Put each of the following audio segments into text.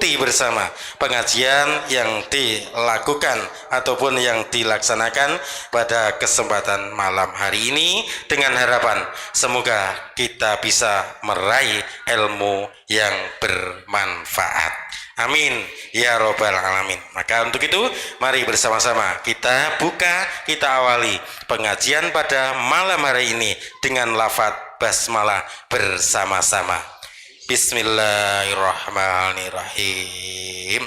ikuti bersama pengajian yang dilakukan ataupun yang dilaksanakan pada kesempatan malam hari ini, dengan harapan semoga kita bisa meraih ilmu yang bermanfaat. Amin ya robbal alamin. Maka untuk itu mari bersama-sama kita buka, kita awali pengajian pada malam hari ini dengan lafaz basmalah bersama-sama. Bismillahirrahmanirrahim.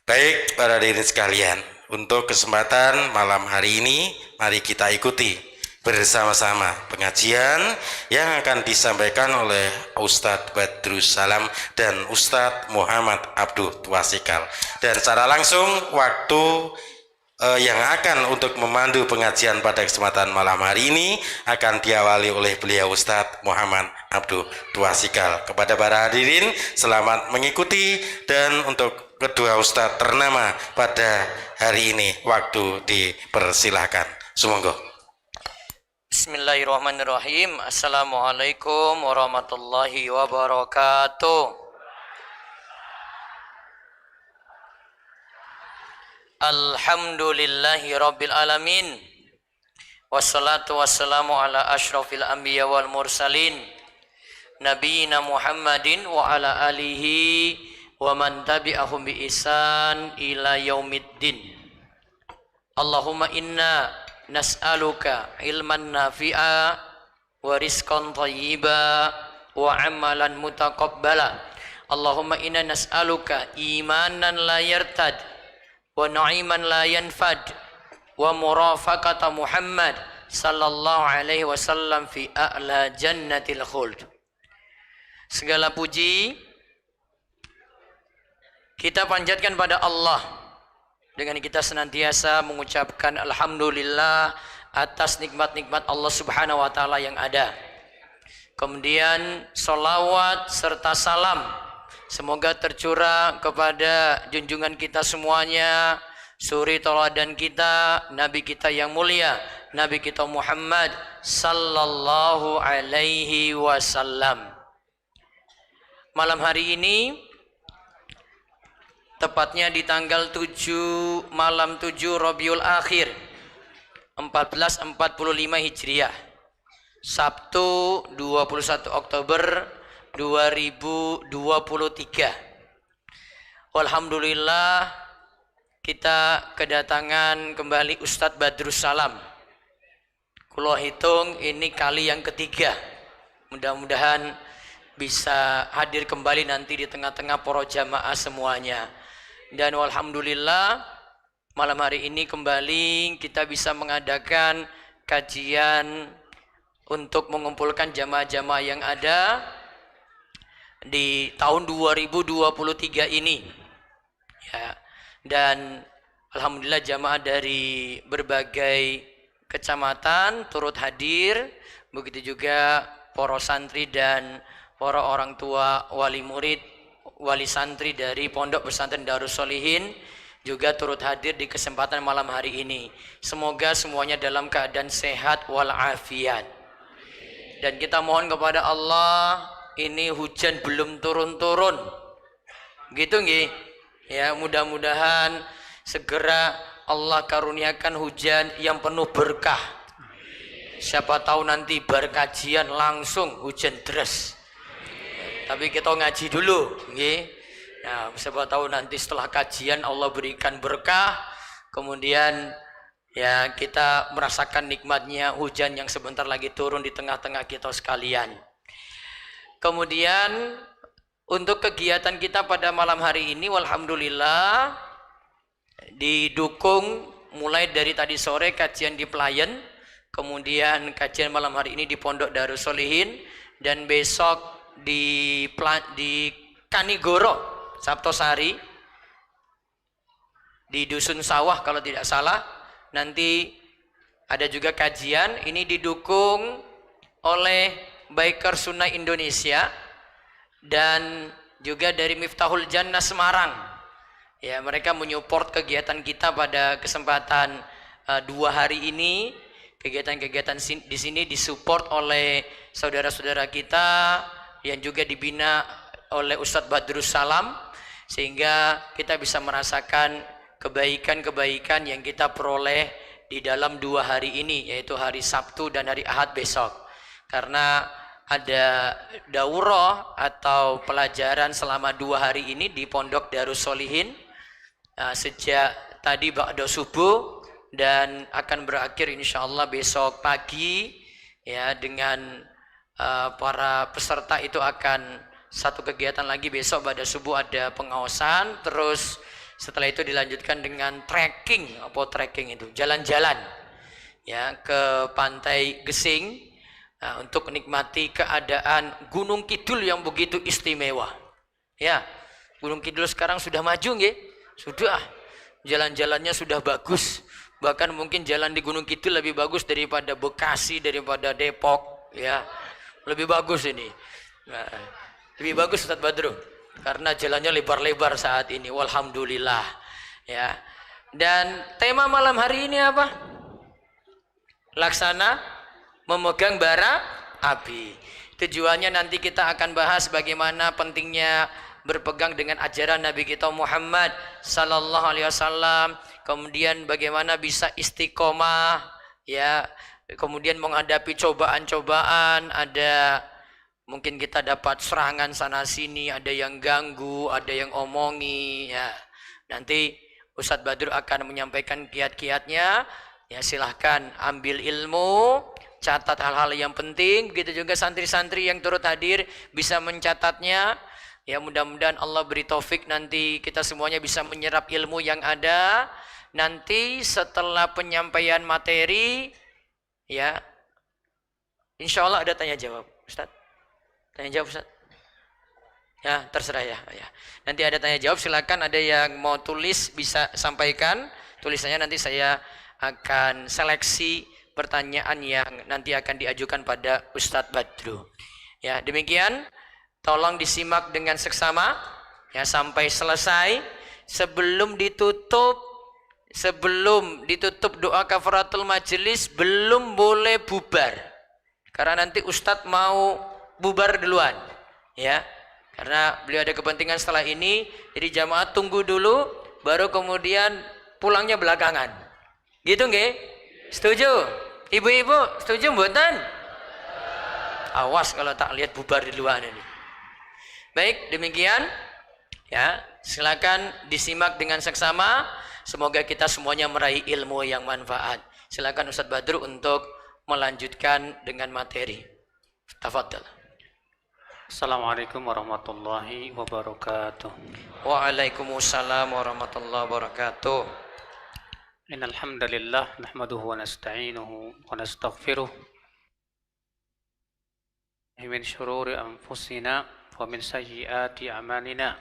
Baik para hadirin sekalian, untuk kesempatan malam hari ini mari kita ikuti bersama-sama pengajian yang akan disampaikan oleh Ustadz Badrus Salam dan Ustadz Muhammad Abduh Twasikal. Dan secara langsung waktu yang akan untuk memandu pengajian pada kesempatan malam hari ini akan diawali oleh beliau Ustadz Muhammad Abduh Twasikal. Kepada para hadirin selamat mengikuti, dan untuk kedua Ustadz ternama pada hari ini waktu dipersilahkan. Sumangga. Bismillahirrahmanirrahim. Assalamualaikum warahmatullahi wabarakatuh. Alhamdulillahi rabbil alamin. Wassalatu wassalamu ala ashrafil anbiya wal mursalin, nabiyina Muhammadin wa ala alihi wa man tabi'ahum bi ihsan ila yaumiddin. Allahumma inna nas'aluka ilman nafi'a wa rizqan thayyiba wa amalan mutaqabbala. Allahumma inna nas'aluka imanan la yartad wa na'iman la yanfad wa murafaqata Muhammad sallallahu alaihi wasallam fi a'la jannatil khuld. Segala puji kita panjatkan pada Allah dengan kita senantiasa mengucapkan alhamdulillah atas nikmat-nikmat Allah Subhanahu wa taala yang ada. Kemudian salawat serta salam semoga tercurah kepada junjungan kita semuanya, suri tauladan kita, nabi kita yang mulia, nabi kita Muhammad sallallahu alaihi wasallam. Malam hari ini tepatnya di tanggal 7 malam 7 Rabiul Akhir 1445 Hijriah, Sabtu 21 Oktober 2023. Alhamdulillah kita kedatangan kembali Ustadz Badrus Salam. Kulo hitung ini kali yang ketiga. Mudah-mudahan bisa hadir kembali nanti di tengah-tengah para jamaah semuanya. Dan alhamdulillah malam hari ini kembali kita bisa mengadakan kajian untuk mengumpulkan jamaah-jamaah yang ada di tahun 2023 ini ya. Dan alhamdulillah jamaah dari berbagai kecamatan turut hadir, begitu juga para santri dan para orang tua, wali murid, wali santri dari Pondok Pesantren Darus Sholihin juga turut hadir di kesempatan malam hari ini. Semoga semuanya dalam keadaan sehat walafiat. Dan kita mohon kepada Allah, ini hujan belum turun-turun. Gitu nggih? Ya, mudah-mudahan segera Allah karuniakan hujan yang penuh berkah. Siapa tahu nanti berkajian langsung hujan deras. Tapi kita ngaji dulu, nggih. Nah, siapa tahu nanti setelah kajian Allah berikan berkah, kemudian ya kita merasakan nikmatnya hujan yang sebentar lagi turun di tengah-tengah kita sekalian. Kemudian untuk kegiatan kita pada malam hari ini, alhamdulillah didukung mulai dari tadi sore kajian di Pelayan, kemudian kajian malam hari ini di Pondok Darus Sholihin, dan besok di Kanigoro Sabtosari di Dusun Sawah kalau tidak salah. Nanti ada juga kajian ini didukung oleh Biker Sunnah Indonesia dan juga dari Miftahul Jannah Semarang. Ya, mereka menyupport kegiatan kita pada kesempatan 2 hari ini. Kegiatan-kegiatan di sini disupport oleh saudara-saudara kita yang juga dibina oleh Ustadz Badrus Salam, sehingga kita bisa merasakan kebaikan-kebaikan yang kita peroleh di dalam 2 hari ini, yaitu hari Sabtu dan hari Ahad besok. Karena ada daurah atau pelajaran selama 2 hari ini di Pondok Darus Solihin sejak tadi ba'da subuh, dan akan berakhir insyaallah besok pagi ya, dengan para peserta itu akan satu kegiatan lagi besok pada subuh, ada pengawasan, terus setelah itu dilanjutkan dengan trekking. Apa trekking itu? Jalan-jalan ya ke Pantai Gesing untuk menikmati keadaan Gunung Kidul yang begitu istimewa. Ya, Gunung Kidul sekarang sudah maju nggih? Sudah. Jalan-jalannya sudah bagus. Bahkan mungkin jalan di Gunung Kidul lebih bagus daripada Bekasi, daripada Depok, ya. Lebih bagus ini. Nah, lebih bagus Ustaz Badru karena jalannya lebar-lebar saat ini. Walhamdulillah, ya. Dan tema malam hari ini apa? Laksana memegang bara api. Tujuannya nanti kita akan bahas bagaimana pentingnya berpegang dengan ajaran Nabi kita Muhammad sallallahu alaihi wasallam, kemudian bagaimana bisa istiqomah ya, kemudian menghadapi cobaan-cobaan. Ada mungkin kita dapat serangan sana sini, ada yang ganggu, ada yang omongi ya. Nanti Ustadz Badru akan menyampaikan kiat-kiatnya ya, silahkan ambil ilmu, catat hal-hal yang penting. Begitu juga santri-santri yang turut hadir bisa mencatatnya. Ya, mudah-mudahan Allah beri taufik nanti kita semuanya bisa menyerap ilmu yang ada. Nanti setelah penyampaian materi ya, insya Allah ada tanya jawab. Ustaz, tanya jawab Ustaz. Ya, terserah ya. Nanti ada tanya jawab, silakan ada yang mau tulis bisa sampaikan tulisannya, nanti saya akan seleksi pertanyaan yang nanti akan diajukan pada Ustadz Badru. Ya, demikian. Tolong disimak dengan seksama ya sampai selesai. Sebelum ditutup doa kafaratul majelis belum boleh bubar. Karena nanti Ustadz mau bubar duluan ya. Karena beliau ada kepentingan setelah ini. Jadi jamaah tunggu dulu baru kemudian pulangnya belakangan. Gitu nggih? Setuju? Ibu-ibu setuju mboten? Awas kalau tak lihat bubar di luar ini. Baik, demikian ya, silakan disimak dengan seksama. Semoga kita semuanya meraih ilmu yang manfaat. Silakan Ustadz Badru untuk melanjutkan dengan materi. Tafadhal. Assalamualaikum warahmatullahi wabarakatuh. Waalaikumsalam warahmatullahi wabarakatuh. Innal hamdalillah nahmaduhu wa nasta'inuhu wa nastaghfiruh min shururi anfusina wa min sayyiati a'malina.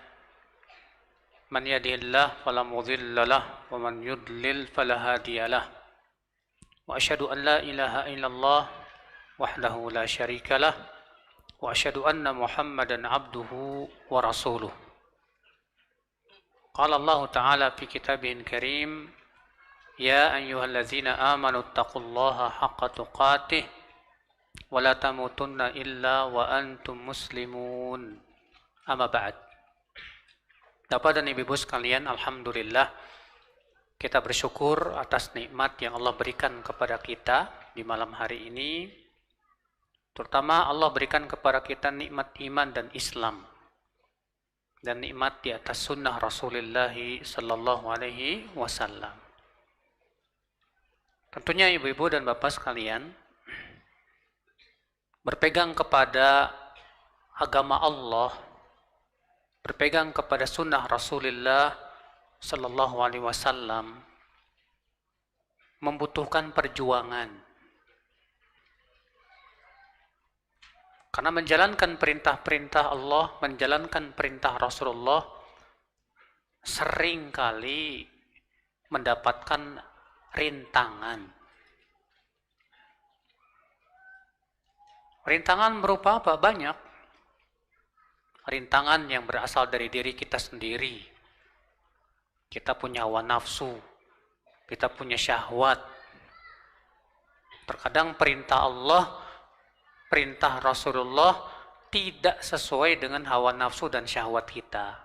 Man yahdihillahu fala mudilla lahu wa man yudlil fala hadiya lahu. Wa asyhadu an la ilaha illallah wahdahu la syarika lahu wa asyhadu anna Muhammadan abduhu wa rasuluh. Qala Allah Ta'ala fi kitabihil karim, ya ayyuhalladzina amanu taqullaha haqqa tuqatih wa la tamutunna illa wa antum muslimun. Amma ba'd. Bapak dan Ibu sekalian, alhamdulillah kita bersyukur atas nikmat yang Allah berikan kepada kita di malam hari ini. Terutama Allah berikan kepada kita nikmat iman dan Islam, dan nikmat di atas sunnah Rasulullah sallallahu alaihi wasallam. Tentunya ibu-ibu dan bapak sekalian, berpegang kepada agama Allah, berpegang kepada sunnah Rasulullah sallallahu alaihi wasallam membutuhkan perjuangan. Karena menjalankan perintah-perintah Allah, menjalankan perintah Rasulullah seringkali mendapatkan rintangan. Rintangan berupa apa? Banyak. Rintangan yang berasal dari diri kita sendiri. Kita punya hawa nafsu, kita punya syahwat. Terkadang perintah Allah, perintah Rasulullah tidak sesuai dengan hawa nafsu dan syahwat kita.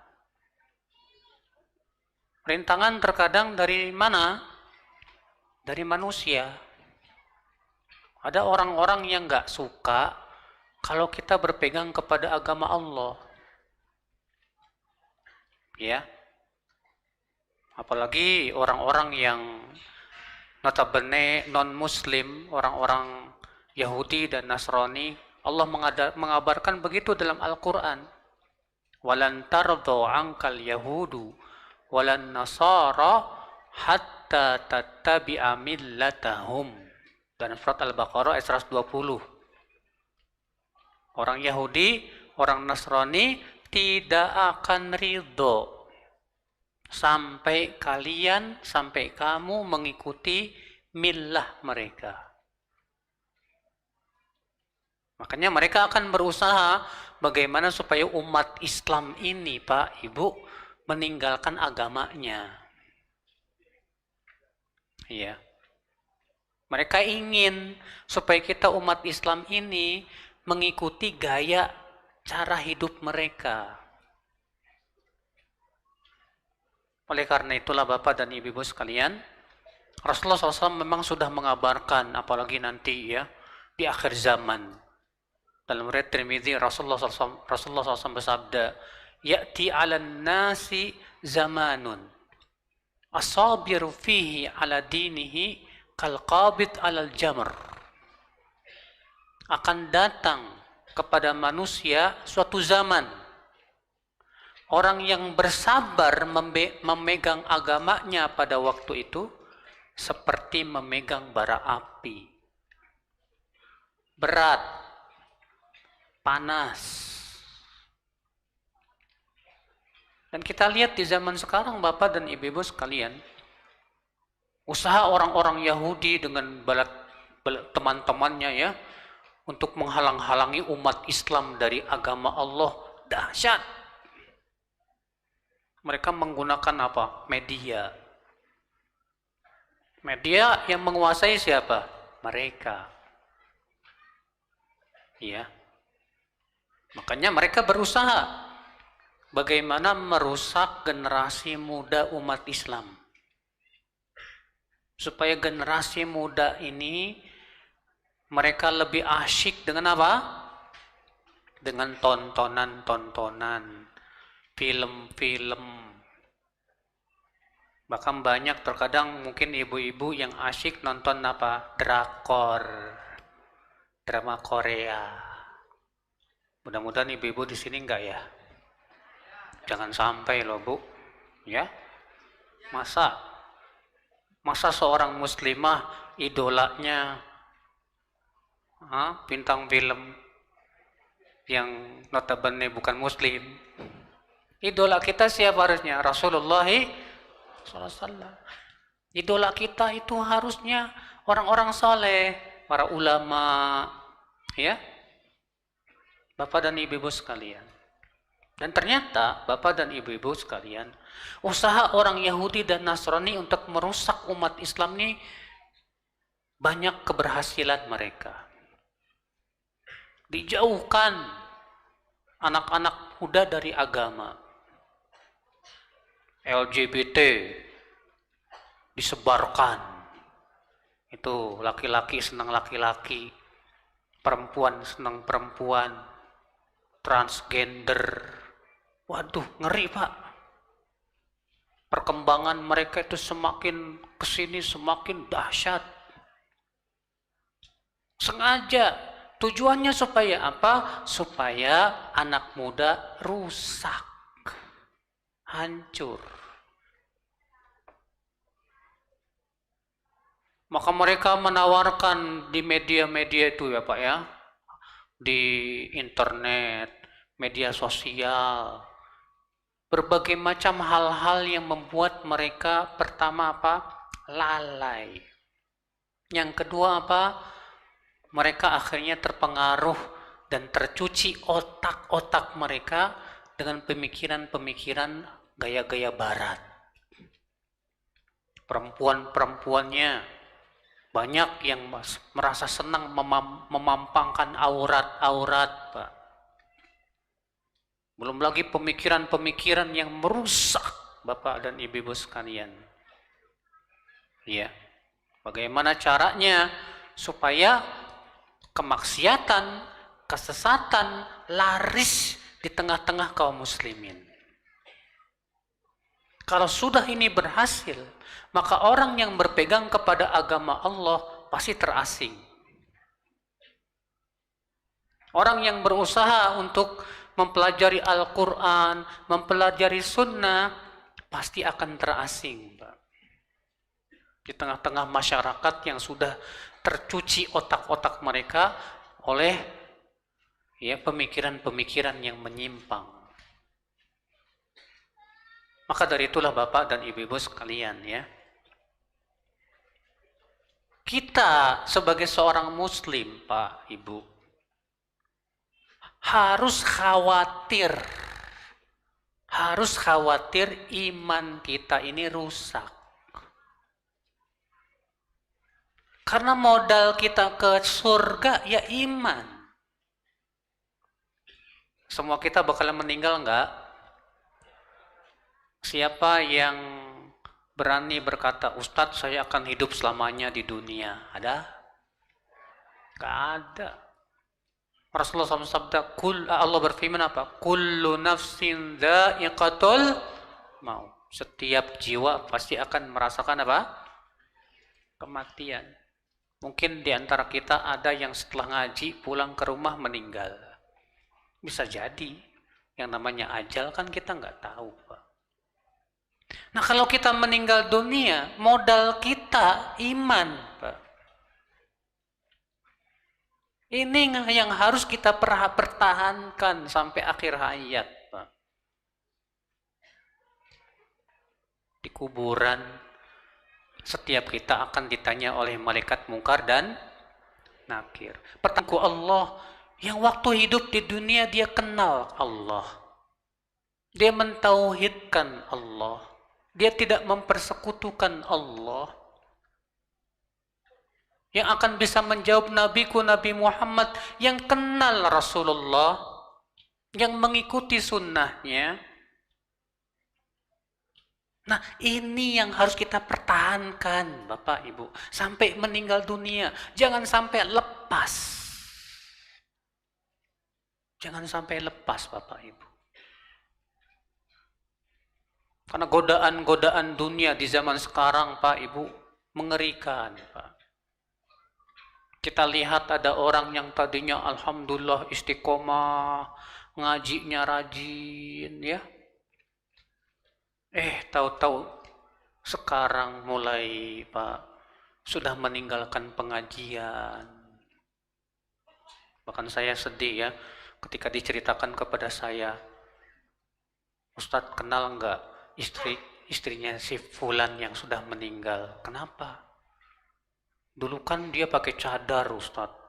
Rintangan terkadang dari mana? Dari manusia. Ada orang-orang yang nggak suka kalau kita berpegang kepada agama Allah. Ya. Apalagi orang-orang yang notabene non-muslim, orang-orang Yahudi dan Nasrani, Allah mengabarkan begitu dalam Al-Quran. Walan tardhu ankal yahudu walan nasara hatta tattabi'a millatahum. Dan surat Al-Baqarah ayat 120. Orang Yahudi, orang Nasrani tidak akan ridho sampai kamu mengikuti millah mereka. Makanya mereka akan berusaha bagaimana supaya umat Islam ini, Pak, Ibu, meninggalkan agamanya. Iya. Mereka ingin supaya kita umat Islam ini mengikuti gaya cara hidup mereka. Oleh karena itulah Bapak dan Ibu sekalian, Rasulullah SAW memang sudah mengabarkan, apalagi nanti ya, di akhir zaman. Dalam riwayat Tirmidzi, Rasulullah SAW bersabda, "Ya'ti 'alan nasi zamanun, asabiru fihi 'ala dinihi kal qabid 'alal jamr." Akan datang kepada manusia suatu zaman, orang yang bersabar memegang agamanya pada waktu itu seperti memegang bara api. Berat, panas. Dan kita lihat di zaman sekarang Bapak dan Ibu sekalian, usaha orang-orang Yahudi dengan teman-temannya ya, untuk menghalang-halangi umat Islam dari agama Allah dahsyat. Mereka menggunakan apa? Media. Media yang menguasai siapa? Mereka. Ya. Makanya mereka berusaha bagaimana merusak generasi muda umat Islam. Supaya generasi muda ini mereka lebih asyik dengan apa? Dengan tontonan-tontonan, film-film. Bahkan banyak terkadang mungkin ibu-ibu yang asyik nonton apa? Drakor, drama Korea. Mudah-mudahan ibu-ibu di sini enggak ya. Jangan sampai loh Bu, ya. Masa seorang muslimah idolanya bintang film yang notabene bukan muslim. Idola kita siapa harusnya? Rasulullah SAW. Idola kita itu harusnya orang-orang soleh, para ulama, ya, Bapak dan Ibu sekalian. Dan ternyata Bapak dan Ibu sekalian, usaha orang Yahudi dan Nasrani untuk merusak umat Islam ini banyak keberhasilan mereka. Dijauhkan anak-anak muda dari agama. LGBT disebarkan. Itu laki-laki senang laki-laki, perempuan senang perempuan, transgender. Waduh, ngeri Pak. Perkembangan mereka itu semakin kesini semakin dahsyat. Sengaja. Tujuannya supaya apa? Supaya anak muda rusak, hancur. Maka mereka menawarkan di media-media itu ya Pak ya, di internet, media sosial, berbagai macam hal-hal yang membuat mereka pertama apa? Lalai. Yang kedua apa? Mereka akhirnya terpengaruh dan tercuci otak-otak mereka dengan pemikiran-pemikiran gaya-gaya barat. Perempuan-perempuannya banyak yang merasa senang memampangkan aurat-aurat, Pak. Belum lagi pemikiran-pemikiran yang merusak Bapak dan Ibu sekalian. Ya. Bagaimana caranya supaya kemaksiatan, kesesatan laris di tengah-tengah kaum muslimin? Kalau sudah ini berhasil, maka orang yang berpegang kepada agama Allah pasti terasing. Orang yang berusaha untuk mempelajari Al-Quran, mempelajari Sunnah, pasti akan terasing, Pak. Di tengah-tengah masyarakat yang sudah tercuci otak-otak mereka oleh pemikiran-pemikiran yang menyimpang. Maka dari itulah Bapak dan Ibu sekalian ya, kita sebagai seorang Muslim, Pak, Ibu, harus khawatir iman kita ini rusak. Karena modal kita ke surga ya iman. Semua kita bakalan meninggal enggak? Siapa yang berani berkata, Ustadz saya akan hidup selamanya di dunia? Ada? Enggak ada. Rasulullah SAW sabda, Allah berfirman apa? Kullu nafsin dha'iqatul maut. Setiap jiwa pasti akan merasakan apa? Kematian. Mungkin di antara kita ada yang setelah ngaji pulang ke rumah meninggal. Bisa jadi. Yang namanya ajal kan kita nggak tahu, Pak. Nah, kalau kita meninggal dunia, modal kita iman, Pak. Ini yang harus kita pertahankan sampai akhir hayat, Pak. Di kuburan, setiap kita akan ditanya oleh malaikat mungkar dan nakir. Pertanyaan Allah, yang waktu hidup di dunia dia kenal Allah. Dia mentauhidkan Allah. Dia tidak mempersekutukan Allah. Yang akan bisa menjawab nabiku Nabi Muhammad yang kenal Rasulullah, yang mengikuti sunnahnya. Nah, ini yang harus kita pertahankan, Bapak Ibu, sampai meninggal dunia. Jangan sampai lepas. Jangan sampai lepas, Bapak Ibu. Karena godaan-godaan dunia di zaman sekarang, Pak Ibu, mengerikan, Pak. Kita lihat ada orang yang tadinya alhamdulillah istiqomah, ngajinya rajin ya. Tahu-tahu sekarang mulai, Pak, sudah meninggalkan pengajian. Bahkan saya sedih ya ketika diceritakan kepada saya, Ustadz kenal enggak istrinya si Fulan yang sudah meninggal? Kenapa? Dulu kan dia pakai cadar, Ustadz.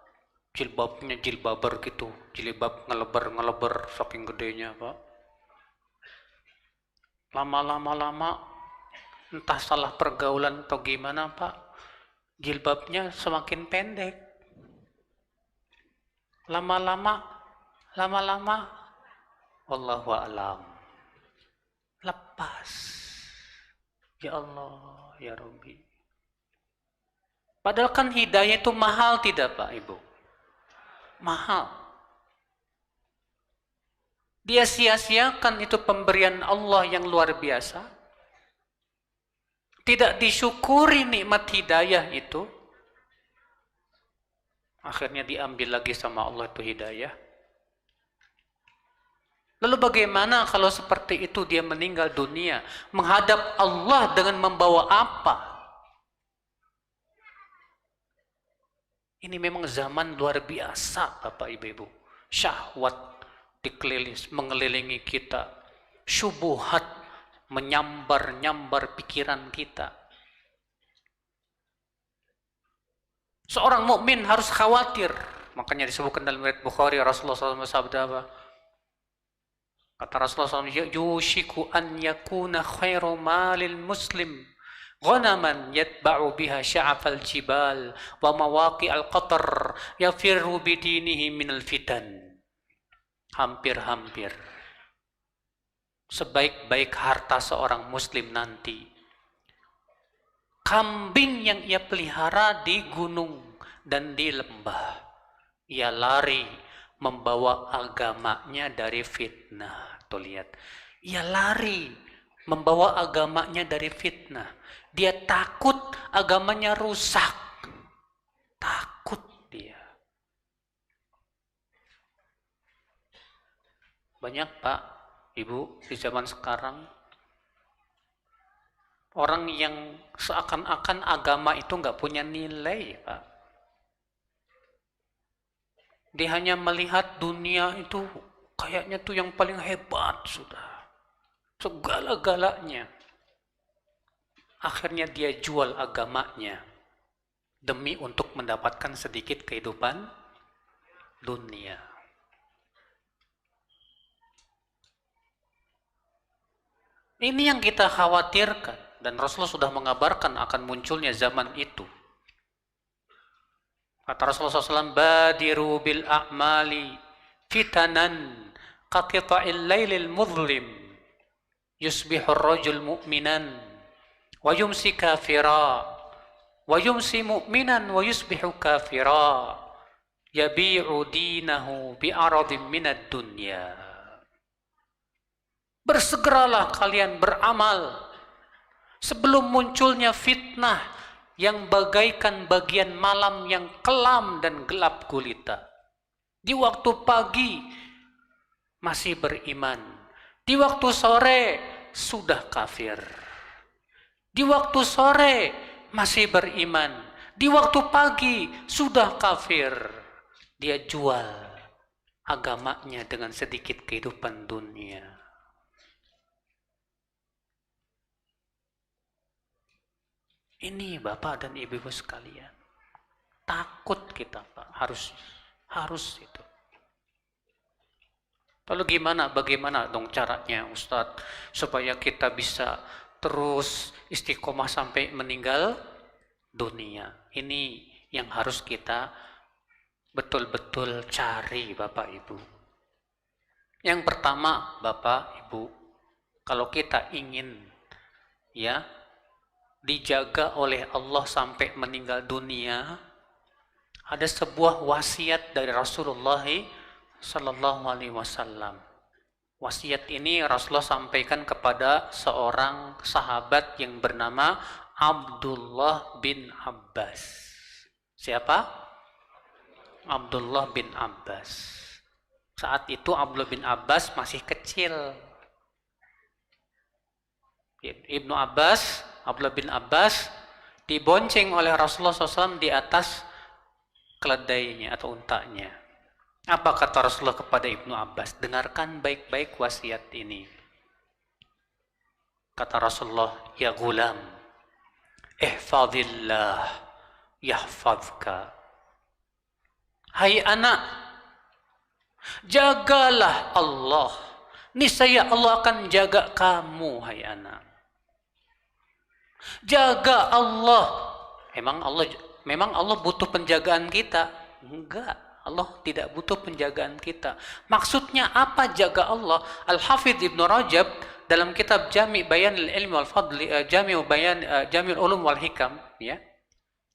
Jilbabnya jilbaber gitu. Jilbab ngeleber saking gedenya, Pak. Lama-lama, entah salah pergaulan atau gimana, Pak. Jilbabnya semakin pendek. Lama-lama, wallahu a'lam. Lepas. Ya Allah, ya Rabbi. Padahal kan hidayah itu mahal tidak, Pak Ibu? Mahal. Dia sia-siakan itu pemberian Allah yang luar biasa. Tidak disyukuri nikmat hidayah itu. Akhirnya diambil lagi sama Allah itu hidayah. Lalu bagaimana kalau seperti itu dia meninggal dunia? Menghadap Allah dengan membawa apa? Ini memang zaman luar biasa, Bapak Ibu. Syahwat mengelilingi kita. Syubuhat menyambar-nyambar pikiran kita. Seorang mukmin harus khawatir. Makanya disebutkan dalam riwayat Bukhari, Rasulullah SAW sabda apa? Kata Rasulullah SAW, yushiku an yakuna khairu malil muslim ghanaman yatba'u biha sya'afal jibal wa mawaqi'al qatar yafirru bidinihi minal fitan. Hampir-hampir sebaik-baik harta seorang muslim nanti, kambing yang ia pelihara di gunung dan di lembah, ia lari membawa agamanya dari fitnah. Tuh lihat, ia lari membawa agamanya dari fitnah. Dia takut agamanya rusak. Takut dia. Banyak Pak, Ibu, di zaman sekarang orang yang seakan-akan agama itu nggak punya nilai, Pak. Dia hanya melihat dunia itu kayaknya tuh yang paling hebat sudah. Segala-galanya. Akhirnya dia jual agamanya demi untuk mendapatkan sedikit kehidupan dunia. Ini yang kita khawatirkan, dan Rasulullah sudah mengabarkan akan munculnya zaman itu. Kata Rasulullah SAW, badiru bil a'mali fitanan qaqita'il lailil muzlim yusbihur rajul mu'minan wa yumsi kafira wa yumsi mu'minan wa yusbihu kafira yabi'u dinahu bi'aradin minad dunya. Bersegeralah kalian beramal sebelum munculnya fitnah yang bagaikan bagian malam yang kelam dan gelap gulita. Di waktu pagi masih beriman, di waktu sore sudah kafir. Di waktu sore masih beriman, di waktu pagi sudah kafir. Dia jual agamanya dengan sedikit kehidupan dunia. Ini Bapak dan Ibu sekalian, takut kita Pak, harus itu. Lalu bagaimana dong caranya Ustadz supaya kita bisa terus istiqomah sampai meninggal dunia? Ini yang harus kita betul-betul cari Bapak Ibu. Yang pertama Bapak Ibu, kalau kita ingin dijaga oleh Allah sampai meninggal dunia, ada sebuah wasiat dari Rasulullah Sallallahu Alaihi Wasallam. Wasiat ini Rasulullah sampaikan kepada seorang sahabat yang bernama Abdullah bin Abbas. Siapa? Abdullah bin Abbas. Saat itu Abdullah bin Abbas masih kecil. Abdullah bin Abbas dibonceng oleh Rasulullah SAW di atas keledainya atau untanya. Apa kata Rasulullah kepada Ibnu Abbas? Dengarkan baik-baik wasiat ini. Kata Rasulullah, ya gulam, ihfadillah yahfadka. Hai anak, jagalah Allah, niscaya Allah akan jaga kamu, hai anak. Jaga Allah. Memang Allah butuh penjagaan kita? Enggak. Allah tidak butuh penjagaan kita. Maksudnya apa jaga Allah? Al-Hafidh Ibn Rajab dalam kitab Jami' Bayan al-Ilm wal Fadli, Jami'ul Ulum wal Hikam,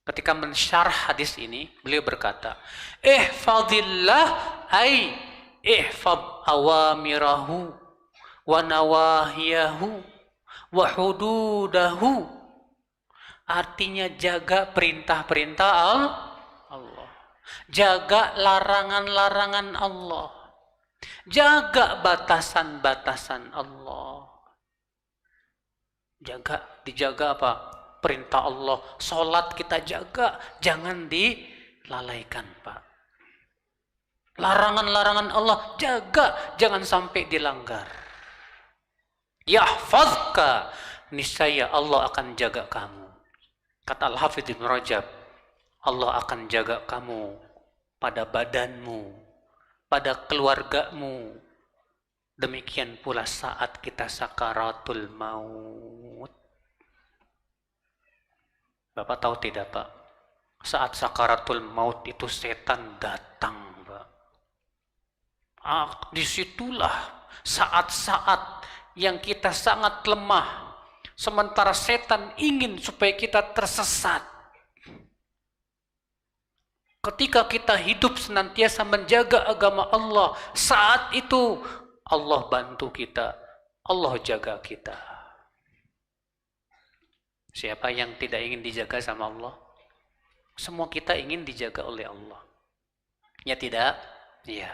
ketika mensyarah hadis ini, beliau berkata, ihfadillah ay ihfad awamirahu wa nawahiyahu wa hududahu. Artinya jaga perintah-perintah Allah. Jaga larangan-larangan Allah. Jaga batasan-batasan Allah. Dijaga apa? Perintah Allah. Sholat kita jaga, jangan dilalaikan Pak. Larangan-larangan Allah jaga, jangan sampai dilanggar. Yahfazka, niscaya Allah akan jaga kamu. Kata Al-Hafidh Ibn Rajab, Allah akan jaga kamu pada badanmu, pada keluargamu. Demikian pula saat kita sakaratul maut. Bapak tahu tidak Pak? Saat sakaratul maut itu setan datang Pak. Disitulah saat-saat yang kita sangat lemah, sementara setan ingin supaya kita tersesat. Ketika kita hidup senantiasa menjaga agama Allah, saat itu Allah bantu kita, Allah jaga kita. Siapa yang tidak ingin dijaga sama Allah? Semua kita ingin dijaga oleh Allah. Ya tidak? Iya.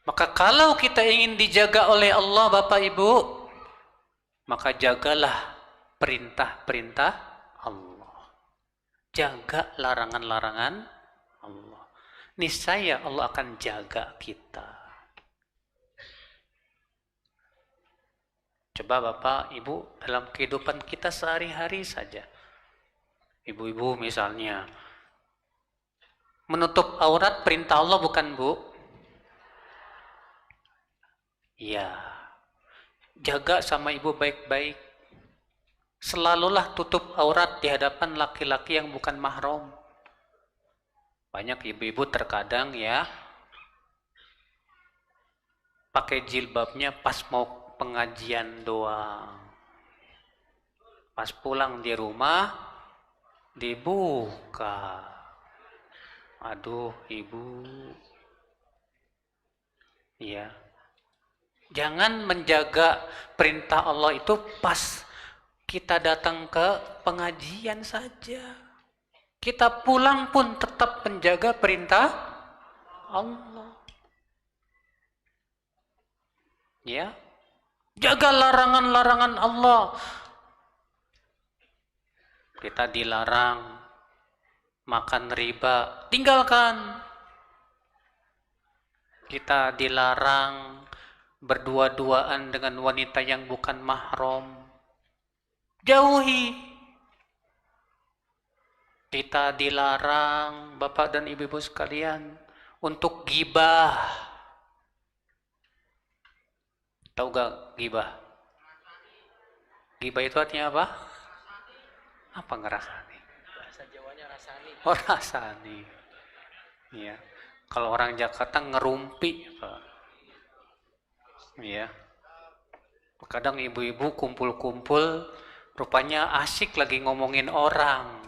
Maka kalau kita ingin dijaga oleh Allah, Bapak Ibu, maka jagalah perintah-perintah Allah. Jaga larangan-larangan Allah. Niscaya Allah akan jaga kita. Coba Bapak, Ibu, dalam kehidupan kita sehari-hari saja. Ibu-ibu misalnya, menutup aurat perintah Allah bukan, Bu? Ya, jaga sama ibu baik-baik. Selalulah tutup aurat di hadapan laki-laki yang bukan mahram. Banyak ibu-ibu terkadang ya, pakai jilbabnya pas mau pengajian doang. Pas pulang di rumah, dibuka. Aduh, ibu. Iya. Jangan menjaga perintah Allah itu pas kita datang ke pengajian saja. Kita pulang pun tetap menjaga perintah Allah. Ya. Jaga larangan-larangan Allah. Kita dilarang makan riba, tinggalkan. Kita dilarang berdua-duaan dengan wanita yang bukan mahram, jauhi. Kita dilarang, Bapak dan Ibu-ibu sekalian, untuk gibah. Tahu gak gibah? Gibah itu artinya apa? Apa ngerasani? Bahasa Jawanya rasani. Oh, rasani. Ya. Kalau orang Jakarta ngerumpi, Pak. Ya. Kadang ibu-ibu kumpul-kumpul, rupanya asik lagi ngomongin orang.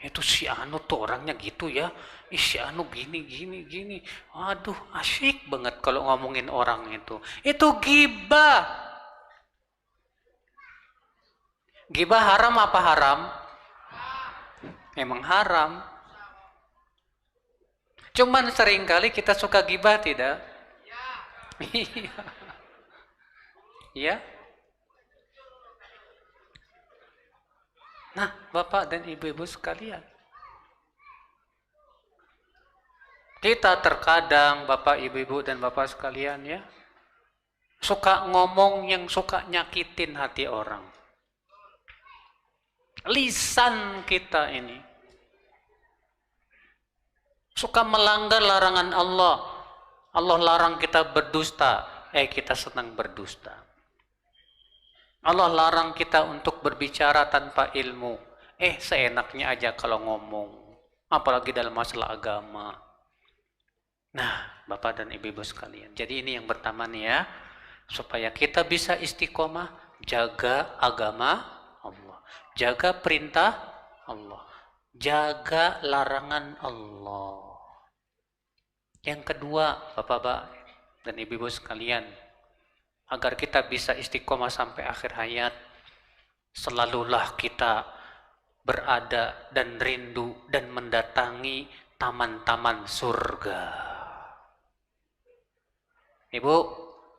Itu si Anu tuh orangnya gitu ya. Si Anu gini. Aduh, asik banget kalau ngomongin orang itu. Itu ghibah. Ghibah haram apa haram? Emang haram. Cuman seringkali kita suka ghibah tidak? Iya. Ya. Nah, Bapak dan Ibu-ibu sekalian, kita terkadang Bapak, Ibu-ibu dan Bapak sekalian ya, suka ngomong yang suka nyakitin hati orang. Lisan kita ini suka melanggar larangan Allah. Allah larang kita berdusta, kita senang berdusta. Allah larang kita untuk berbicara tanpa ilmu, seenaknya aja kalau ngomong, apalagi dalam masalah agama. Nah, Bapak dan Ibu-ibu sekalian, jadi ini yang pertama nih ya, supaya kita bisa istiqomah, jaga agama Allah, jaga perintah Allah, jaga larangan Allah. Yang kedua, Bapak dan Ibu-ibu sekalian, agar kita bisa istiqomah sampai akhir hayat, selalulah kita berada dan rindu dan mendatangi taman-taman surga. Ibu,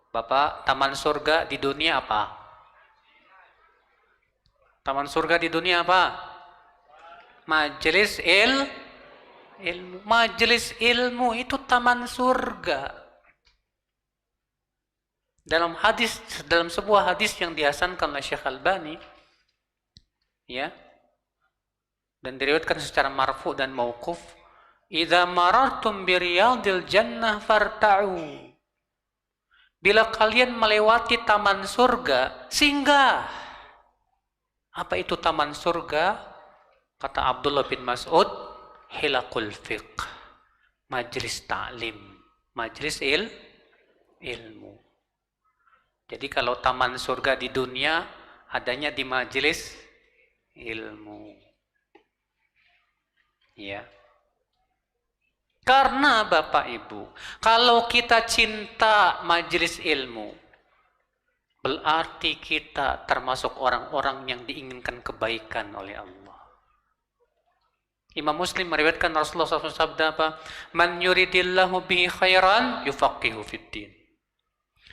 Bapak, taman surga di dunia apa? Taman surga di dunia apa? Majelis ilmu. Majelis ilmu itu taman surga. Dalam sebuah hadis yang dihasankan oleh Syekh Albani, ya, dan diriwayatkan secara marfu dan mauquf, "Idza marartum bi riyadil jannah farta'u." Bila kalian melewati taman surga, singgah. Apa itu taman surga? Kata Abdullah bin Mas'ud, hilaqul fiqh, majlis ta'lim, majlis ilmu. Jadi kalau taman surga di dunia adanya di majelis ilmu. Ya. Karena Bapak Ibu, kalau kita cinta majelis ilmu, berarti kita termasuk orang-orang yang diinginkan kebaikan oleh Allah. Imam Muslim meriwayatkan Rasulullah SAW sabda apa? Man yuridillahu bihi khairan yufaqihu fiddin.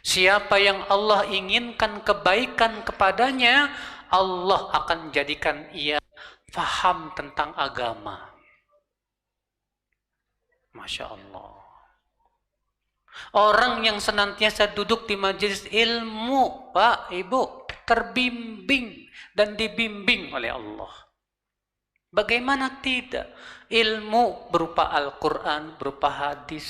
Siapa yang Allah inginkan kebaikan kepadanya, Allah akan jadikan ia faham tentang agama. Masya Allah. Orang yang senantiasa duduk di majelis ilmu, Pak, Ibu, terbimbing dan dibimbing oleh Allah. Bagaimana tidak? Ilmu berupa Al-Quran, berupa hadis,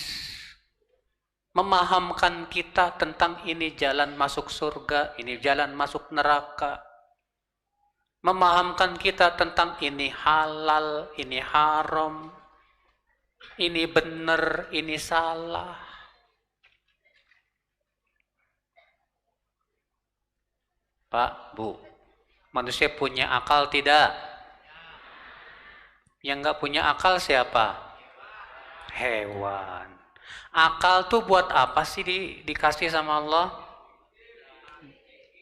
memahamkan kita tentang ini jalan masuk surga, ini jalan masuk neraka. Memahamkan kita tentang ini halal, ini haram, ini benar, ini salah. Pak, Bu, manusia punya akal tidak? Yang nggak punya akal siapa? Hewan. Akal tuh buat apa sih dikasih sama Allah?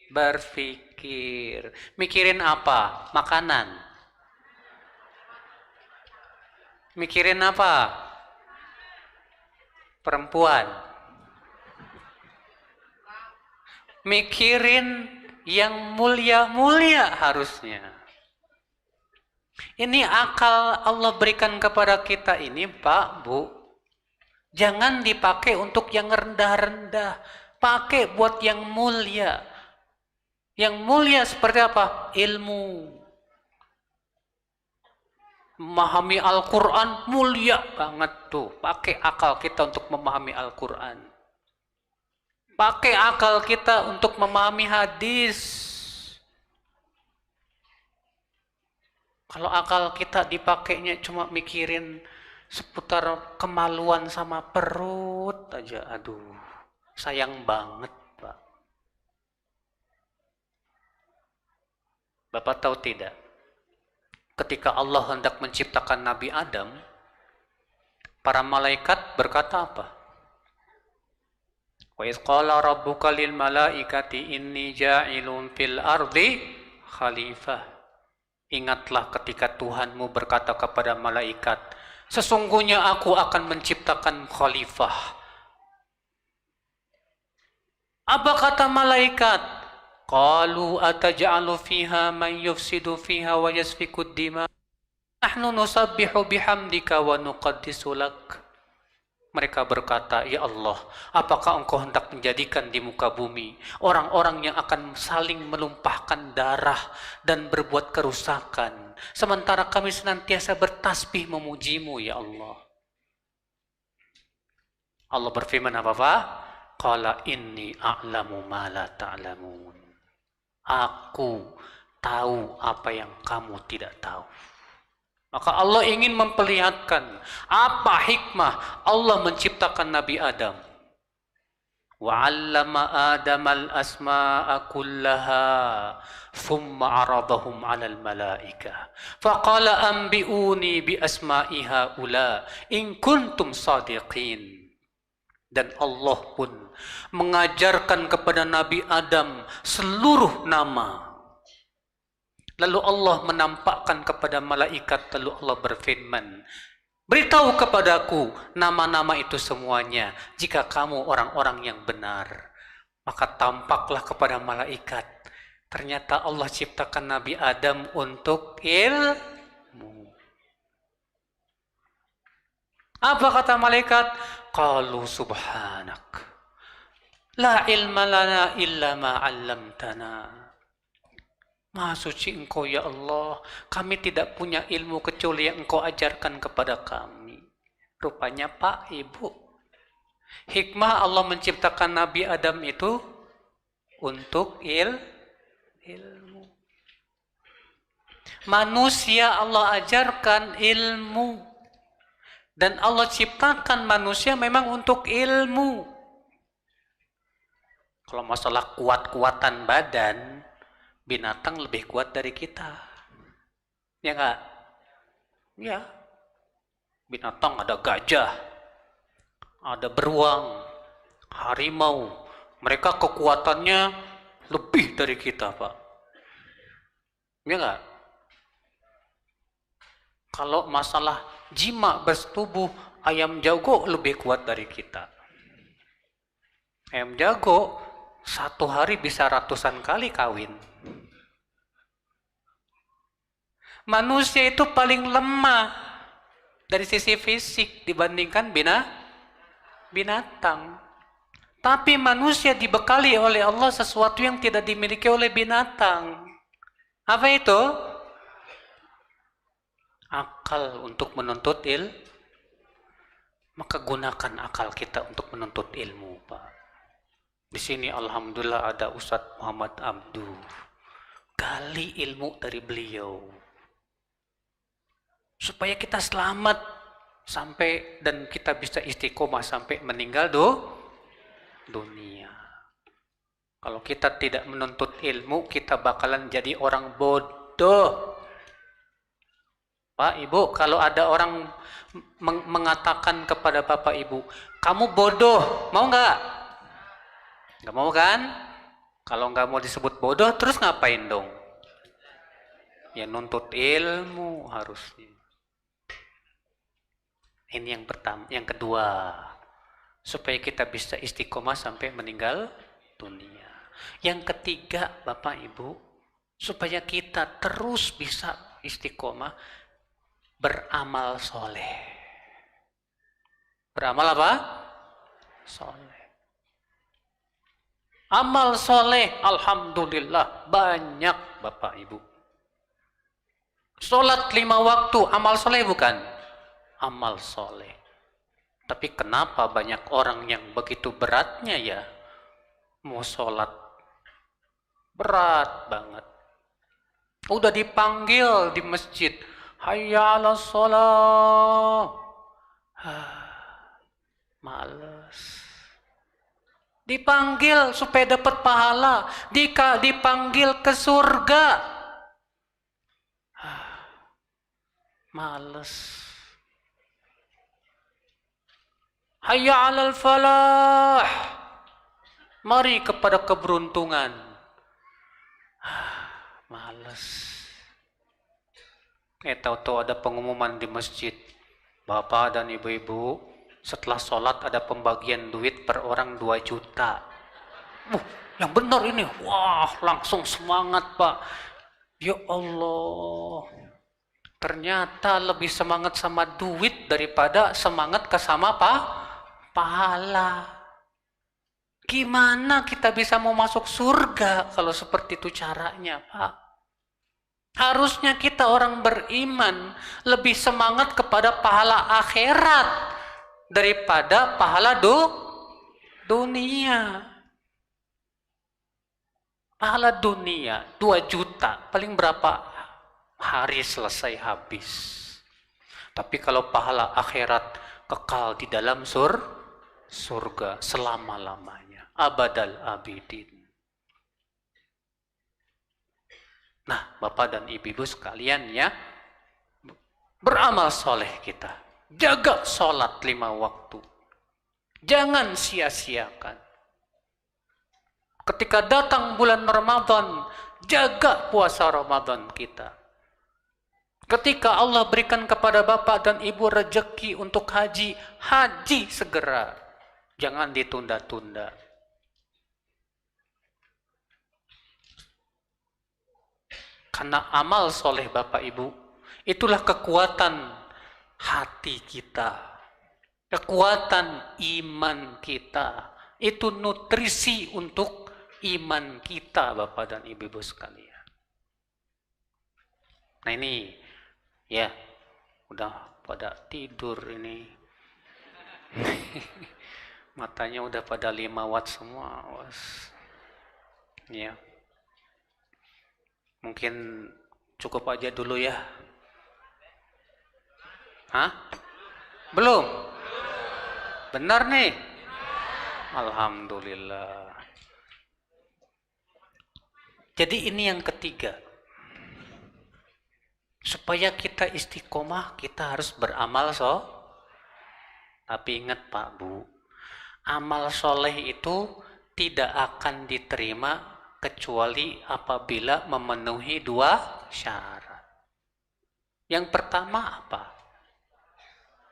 Berpikir. Mikirin apa? Makanan. Mikirin apa? Perempuan. Mikirin yang mulia-mulia harusnya. Ini akal Allah berikan kepada kita ini, Pak, Bu. Jangan dipakai untuk yang rendah-rendah. Pakai buat yang mulia. Yang mulia seperti apa? Ilmu. Memahami Al-Quran mulia banget tuh. Pakai akal kita untuk memahami Al-Quran. Pakai akal kita untuk memahami hadis. Kalau akal kita dipakainya cuma mikirin seputar kemaluan sama perut aja, aduh, sayang banget, Pak. Bapak tahu tidak? Ketika Allah hendak menciptakan Nabi Adam, para malaikat berkata apa? Wa idz qala rabbuka lil malaikati inni ja'ilun fil ardi khalifah. Ingatlah ketika Tuhanmu berkata kepada malaikat, sesungguhnya aku akan menciptakan khalifah. Apa kata malaikat? Qalu ataj'alu fiha man yufsidu fiha wa yasfiku dima. Nahnu nusabbihu bihamdika wa nuqaddisu lak. Mereka berkata, ya Allah, apakah engkau hendak menjadikan di muka bumi orang-orang yang akan saling menumpahkan darah dan berbuat kerusakan, sementara kami senantiasa bertasbih memujimu, ya Allah. Allah berfirman apa, Pak? Qala inni a'lamu ma la ta'lamun. Aku tahu apa yang kamu tidak tahu. Maka Allah ingin memperlihatkan apa hikmah Allah menciptakan Nabi Adam. Wa 'allama Adamal asma'a kullaha thumma 'aradahum 'alal malaikah. Faqala anbi'uni bi asma'i haula in kuntum shadiqin. Dan Allah pun mengajarkan kepada Nabi Adam seluruh nama. Lalu Allah menampakkan kepada malaikat, lalu Allah berfirman, beritahu kepadaku nama-nama itu semuanya, jika kamu orang-orang yang benar. Maka tampaklah kepada malaikat, ternyata Allah ciptakan Nabi Adam untuk ilmu. Apa kata malaikat? Qalu subhanak, la ilma lana illa ma 'allamtana. Maha suci Engkau ya Allah, kami tidak punya ilmu kecuali yang Engkau ajarkan kepada kami. Rupanya Pak, Ibu, hikmah Allah menciptakan Nabi Adam itu untuk ilmu. Manusia Allah ajarkan ilmu. Dan Allah ciptakan manusia memang untuk ilmu. Kalau masalah kuat-kuatan badan, binatang lebih kuat dari kita. Ya enggak? Ya. Binatang ada gajah, ada beruang, harimau. Mereka kekuatannya lebih dari kita, Pak. Ya enggak? Kalau masalah jima bersetubuh, ayam jago lebih kuat dari kita. Ayam jago satu hari bisa ratusan kali kawin. Manusia itu paling lemah dari sisi fisik dibandingkan binatang. Tapi manusia dibekali oleh Allah sesuatu yang tidak dimiliki oleh binatang. Apa itu? Akal untuk menuntut ilmu. Maka gunakan akal kita untuk menuntut ilmu, Pak. Di sini alhamdulillah ada Ustadz Muhammad Abdu. Gali ilmu dari beliau. Supaya kita selamat sampai dan kita bisa istiqomah sampai meninggal dunia. Kalau kita tidak menuntut ilmu, kita bakalan jadi orang bodoh. Pak, Ibu, kalau ada orang mengatakan kepada Bapak Ibu, kamu bodoh, mau nggak? Nggak mau kan? Kalau nggak mau disebut bodoh, terus ngapain dong? Ya nuntut ilmu harusnya. Ini yang pertama. Yang kedua, supaya kita bisa istiqomah sampai meninggal dunia. Yang ketiga, Bapak Ibu, supaya kita terus bisa istiqomah, beramal soleh. Beramal apa? Soleh. Amal soleh, alhamdulillah banyak Bapak Ibu. Sholat 5 waktu, amal soleh bukan? Amal soleh. Tapi kenapa banyak orang yang begitu beratnya ya? Mau sholat berat banget. Udah dipanggil di masjid, hayya 'alas shalah. Males. Dipanggil supaya dapat pahala, dipanggil ke surga. Males. Hayya 'alal falah. Mari kepada keberuntungan. Males. Tahu-tahu ada pengumuman di masjid. Bapak dan ibu-ibu, setelah sholat ada pembagian duit per orang 2 juta. Yang benar ini. Wah, langsung semangat, Pak. Ya Allah. Ternyata lebih semangat sama duit daripada semangat ke sama pahala. Gimana kita bisa mau masuk surga kalau seperti itu caranya, Pak? Harusnya kita orang beriman lebih semangat kepada pahala akhirat daripada pahala dunia. Pahala dunia 2 juta, paling berapa hari selesai habis. Tapi kalau pahala akhirat kekal di dalam surga selama-lamanya, abadal abidin. Nah, Bapak dan Ibu sekalian ya, beramal soleh kita. Jaga sholat 5 waktu. Jangan sia-siakan. Ketika datang bulan Ramadan, jaga puasa Ramadan kita. Ketika Allah berikan kepada Bapak dan Ibu rezeki untuk haji, haji segera. Jangan ditunda-tunda. Karena amal soleh Bapak Ibu, itulah kekuatan hati kita. Kekuatan iman kita. Itu nutrisi untuk iman kita Bapak dan Ibu sekalian. Nah ini, ya, udah pada tidur ini. Matanya udah pada 5 watt semua. Ya. Mungkin cukup aja dulu ya. Hah? Belum? Benar nih? Alhamdulillah. Jadi ini yang ketiga. Supaya kita istiqomah, kita harus beramal Tapi ingat Pak Bu, amal soleh itu tidak akan diterima kecuali apabila memenuhi 2 syarat. Yang pertama apa?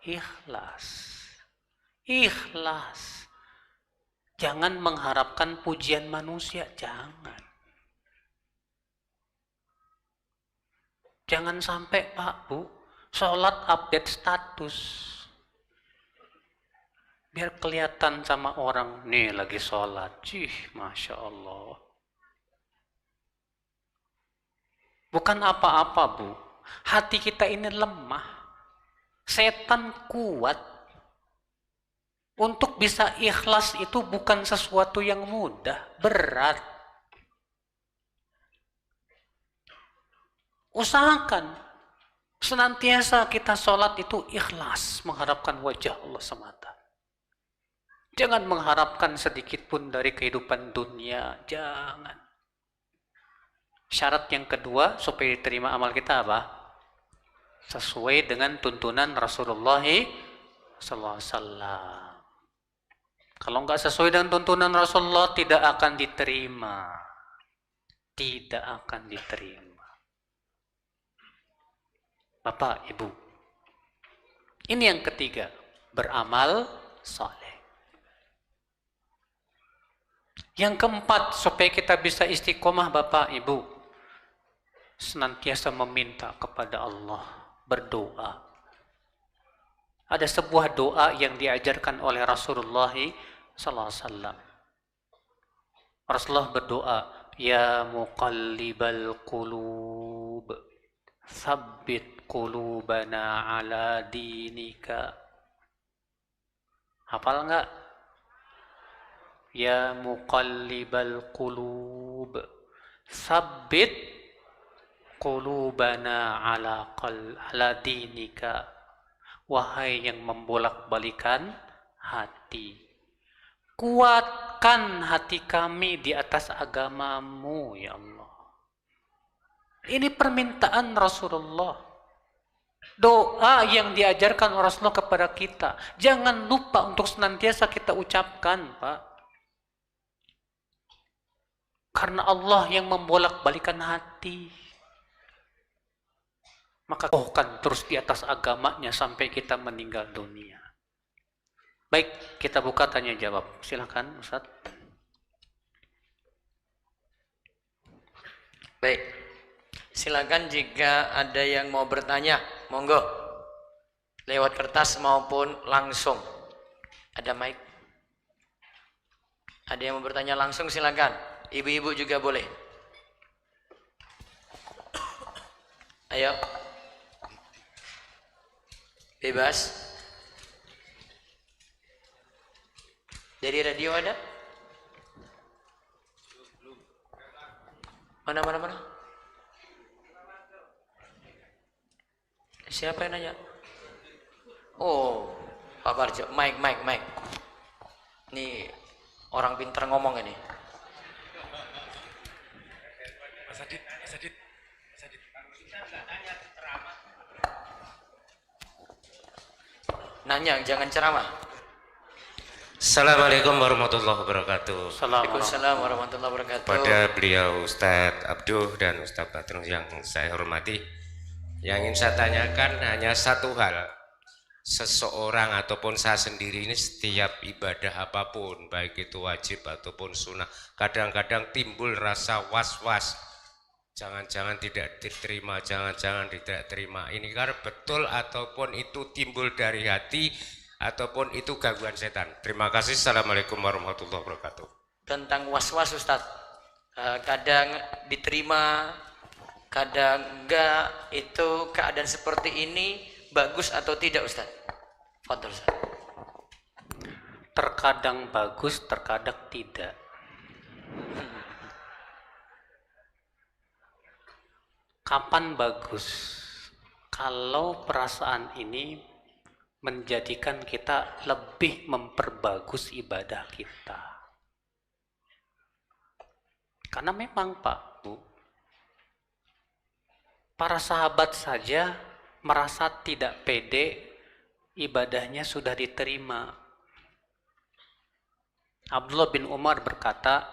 Ikhlas. Ikhlas. Jangan mengharapkan pujian manusia, jangan. Jangan sampai Pak Bu, sholat update status. Biar kelihatan sama orang, nih lagi sholat. Masya Allah. Bukan apa-apa Bu, hati kita ini lemah. Setan kuat. Untuk bisa ikhlas itu bukan sesuatu yang mudah, berat. Usahakan senantiasa kita sholat itu ikhlas, mengharapkan wajah Allah semata. Jangan mengharapkan sedikit pun dari kehidupan dunia, jangan. Syarat yang kedua supaya diterima amal kita apa? Sesuai dengan tuntunan Rasulullah SAW. Kalau nggak sesuai dengan tuntunan Rasulullah, tidak akan diterima. Tidak akan diterima. Bapak, Ibu. Ini yang ketiga, beramal saleh. Yang keempat, supaya kita bisa istiqomah Bapak, Ibu, senantiasa meminta kepada Allah, berdoa. Ada sebuah doa yang diajarkan oleh Rasulullah SAW. Rasulullah berdoa, Ya muqallibal qulub, Tsabbit qulubana ala dinika. Hafal enggak? Ya muqallibal qulub, Tsabbit qulubana ala dinika. Wahai yang membolak-balikan hati, kuatkan hati kami di atas agamamu, ya Allah. Ini permintaan Rasulullah. Doa yang diajarkan Rasulullah kepada kita. Jangan lupa untuk senantiasa kita ucapkan, Pak. Karena Allah yang membolak-balikan hati. Maka kokohkan terus di atas agamanya sampai kita meninggal dunia. Baik, kita buka tanya jawab. Silakan, Ustaz. Baik. Silakan jika ada yang mau bertanya, monggo. Lewat kertas maupun langsung. Ada mic? Ada yang mau bertanya langsung, silakan. Ibu-ibu juga boleh. Ayo. Bebas. Dari radio ada? Mana? Siapa yang nanya? Oh, Pak Barjo. Mic. Ini orang pintar ngomong ini. Mas Adit. Nanya, jangan ceramah. Assalamualaikum warahmatullahi wabarakatuh. Waalaikumsalam warahmatullahi wabarakatuh. Pada beliau Ustadz Abduh dan Ustadz Badrun yang saya hormati, yang ingin saya tanyakan hanya satu hal. Seseorang ataupun saya sendiri ini setiap ibadah apapun, baik itu wajib ataupun sunnah, kadang-kadang timbul rasa was-was. Jangan-jangan tidak diterima, jangan-jangan tidak terima. Ini karena betul ataupun itu timbul dari hati ataupun itu gangguan setan. Terima kasih. Assalamualaikum warahmatullahi wabarakatuh. Tentang was-was Ustaz, kadang diterima, kadang enggak. Itu keadaan seperti ini bagus atau tidak Ustaz? Fadhol Ustaz. Terkadang bagus, terkadang tidak. Kapan bagus? Kalau perasaan ini menjadikan kita lebih memperbagus ibadah kita. Karena memang Pak, Para sahabat saja merasa tidak pede, ibadahnya sudah diterima. Abdullah bin Umar berkata,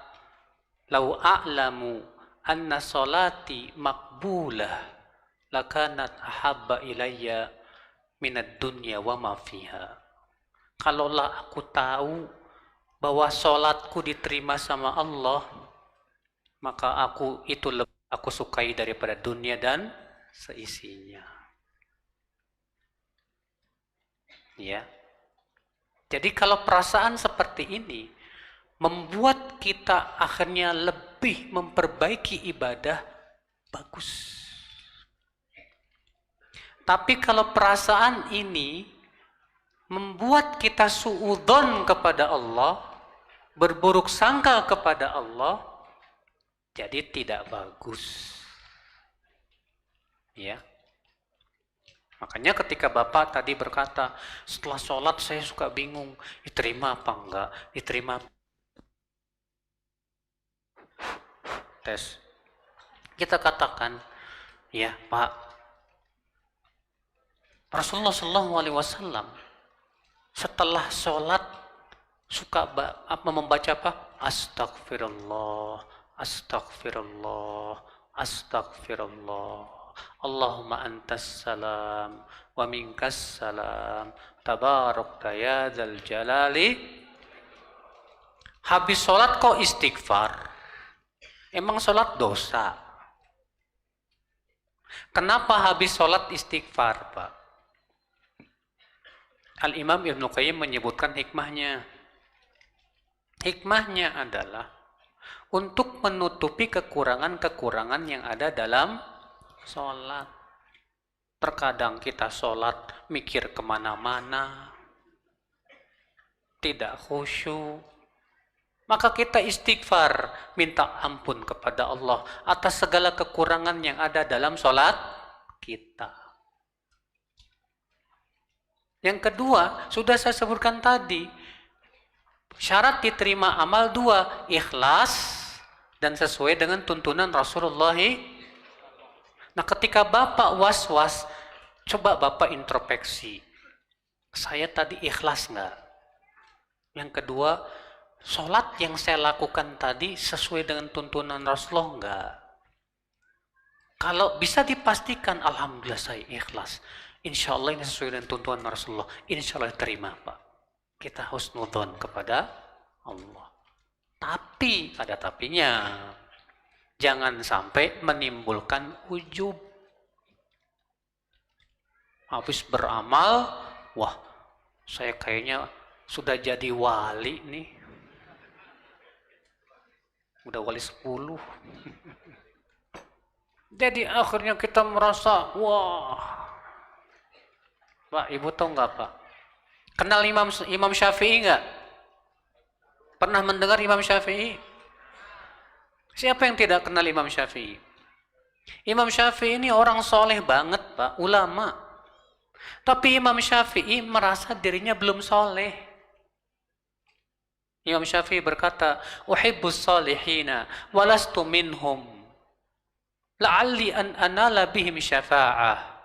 "Lau a'lamu anna salati maqbulah lakanat ahabba ilayya minad dunya wa ma fiha." Kalaulah aku tahu bahwa salatku diterima sama Allah, maka aku sukai daripada dunia dan seisinya. Ya. Jadi kalau perasaan seperti ini membuat kita akhirnya lebih memperbaiki ibadah, bagus. Tapi kalau perasaan ini membuat kita suudzon kepada Allah, berburuk sangka kepada Allah, jadi tidak bagus. Ya. Makanya ketika Bapak tadi berkata, setelah sholat saya suka bingung, diterima apa enggak, diterima. Tes. Kita katakan, ya Pak, Rasulullah SAW setelah sholat suka membaca apa? Astagfirullah, astagfirullah, astagfirullah. Allahumma antas salam wa minkas salam tabarakta ya dzal jalali. Habis sholat kok istighfar? Emang sholat dosa? Kenapa habis sholat istighfar, Pak? Al-Imam Ibnu Qayyim menyebutkan hikmahnya. Hikmahnya adalah untuk menutupi kekurangan-kekurangan yang ada dalam sholat. Terkadang kita sholat mikir kemana-mana, tidak khusyuk. Maka kita istighfar, minta ampun kepada Allah atas segala kekurangan yang ada dalam sholat kita. Yang kedua, sudah saya sebutkan tadi, syarat diterima amal dua, ikhlas dan sesuai dengan tuntunan Rasulullah. Nah, ketika Bapak was-was, coba Bapak introspeksi. Saya tadi ikhlas nggak? Yang kedua, sholat yang saya lakukan tadi sesuai dengan tuntunan Rasulullah nggak? Kalau bisa dipastikan, alhamdulillah saya ikhlas. Insya Allah ini sesuai dengan tuntunan Rasulullah. Insya Allah terima, Pak. Kita husnudzon kepada Allah. Tapi, ada tapinya. Jangan sampai menimbulkan ujub. Habis beramal, wah, saya kayaknya sudah jadi wali nih. Udah wali 10. Jadi akhirnya kita merasa, wah. Pak, Ibu tahu nggak, Pak? Kenal Imam Syafi'i nggak? Pernah mendengar Imam Syafi'i? Siapa yang tidak kenal Imam Syafi'i? Imam Syafi'i ini orang soleh banget, Pak, ulama. Tapi Imam Syafi'i merasa dirinya belum soleh. Imam Syafi'i berkata, "Uhibbus salihina walastu minhum. La'alli an anala bihim syafa'ah."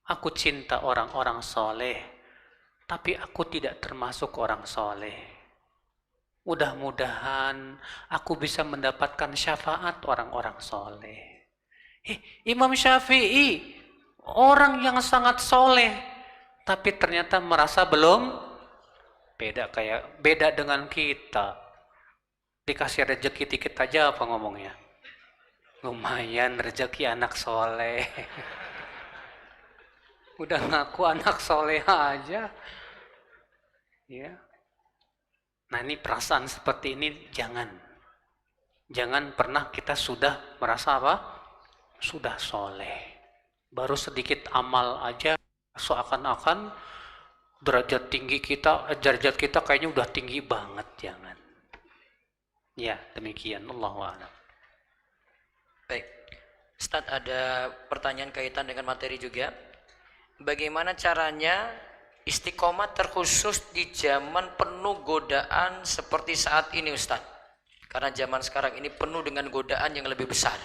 Aku cinta orang-orang soleh, tapi aku tidak termasuk orang soleh. Mudah-mudahan aku bisa mendapatkan syafaat orang-orang soleh. Imam Syafi'i, orang yang sangat soleh, tapi ternyata merasa belum. Beda dengan kita. Dikasih rezeki dikit aja apa ngomongnya? Lumayan rezeki anak soleh. Udah ngaku anak soleh aja. Ya. Nah, ini perasaan seperti ini jangan pernah kita sudah merasa apa? Sudah soleh. Baru sedikit amal aja seakan-akan derajat kita kayaknya udah tinggi banget. Jangan. Ya, demikian. Allahu a'lam. Baik. Ustaz, ada pertanyaan kaitan dengan materi juga. Bagaimana caranya istiqomah terkhusus di zaman penuh godaan seperti saat ini, Ustaz? Karena zaman sekarang ini penuh dengan godaan yang lebih besar.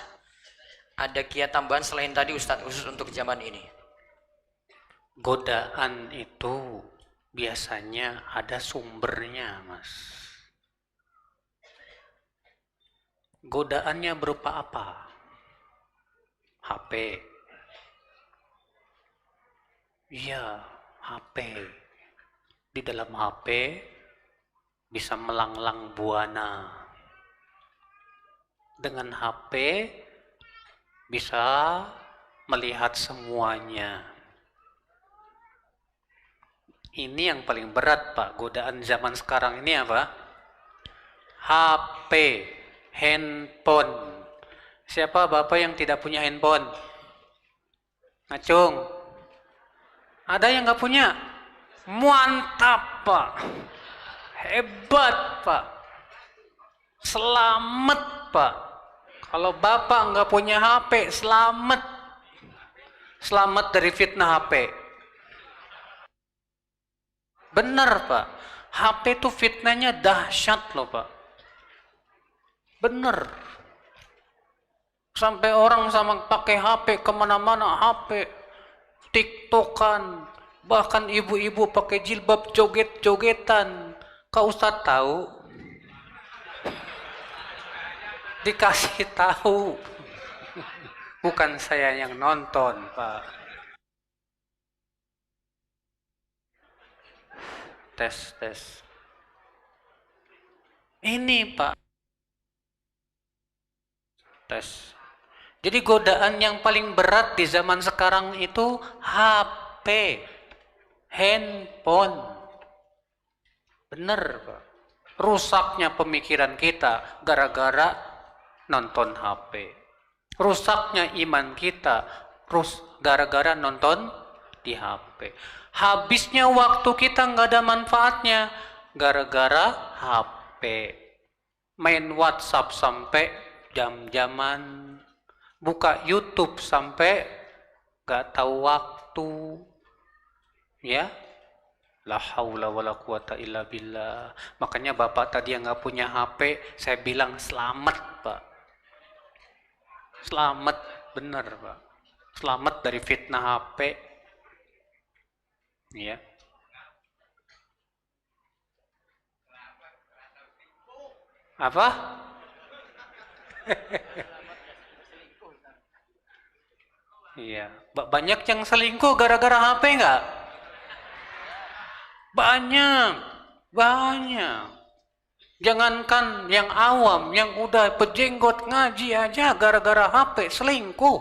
Ada kiat tambahan selain tadi Ustadz khusus untuk zaman ini? Godaan itu biasanya ada sumbernya, Mas. Godaannya berupa apa? HP. Iya, HP. Di dalam HP bisa melanglang buana. Dengan HP bisa melihat semuanya. Ini yang paling berat, Pak. Godaan zaman sekarang ini apa? HP, handphone. Siapa Bapak yang tidak punya handphone? Ngacung. Ada yang nggak punya? Mantap, Pak. Hebat, Pak. Selamat, Pak. Kalau Bapak nggak punya HP, selamat. Selamat dari fitnah HP. Benar, Pak. HP itu fitnahnya dahsyat loh, Pak. Benar. Sampai orang sama pakai HP kemana-mana, HP, TikTokan, bahkan ibu-ibu pakai jilbab joget-jogetan. Kau Ustadz tahu? Dikasih tahu. Bukan saya yang nonton, Pak. Tes. Ini, Pak. Tes. Jadi godaan yang paling berat di zaman sekarang itu HP, handphone. Bener, Pak. Rusaknya pemikiran kita gara-gara nonton HP. Rusaknya iman kita gara-gara nonton di HP. Habisnya waktu kita nggak ada manfaatnya gara-gara HP. Main WhatsApp sampai jam-jaman. Buka YouTube sampai gak tahu waktu, ya. La haula wala quwata illa billah. Makanya Bapak tadi yang gak punya HP, saya bilang selamat, Pak. Selamat, benar, Pak. Selamat dari fitnah HP, ya. Apa? Iya, banyak yang selingkuh gara-gara HP nggak? Banyak. Jangankan yang awam, yang udah pejenggot ngaji aja gara-gara HP selingkuh.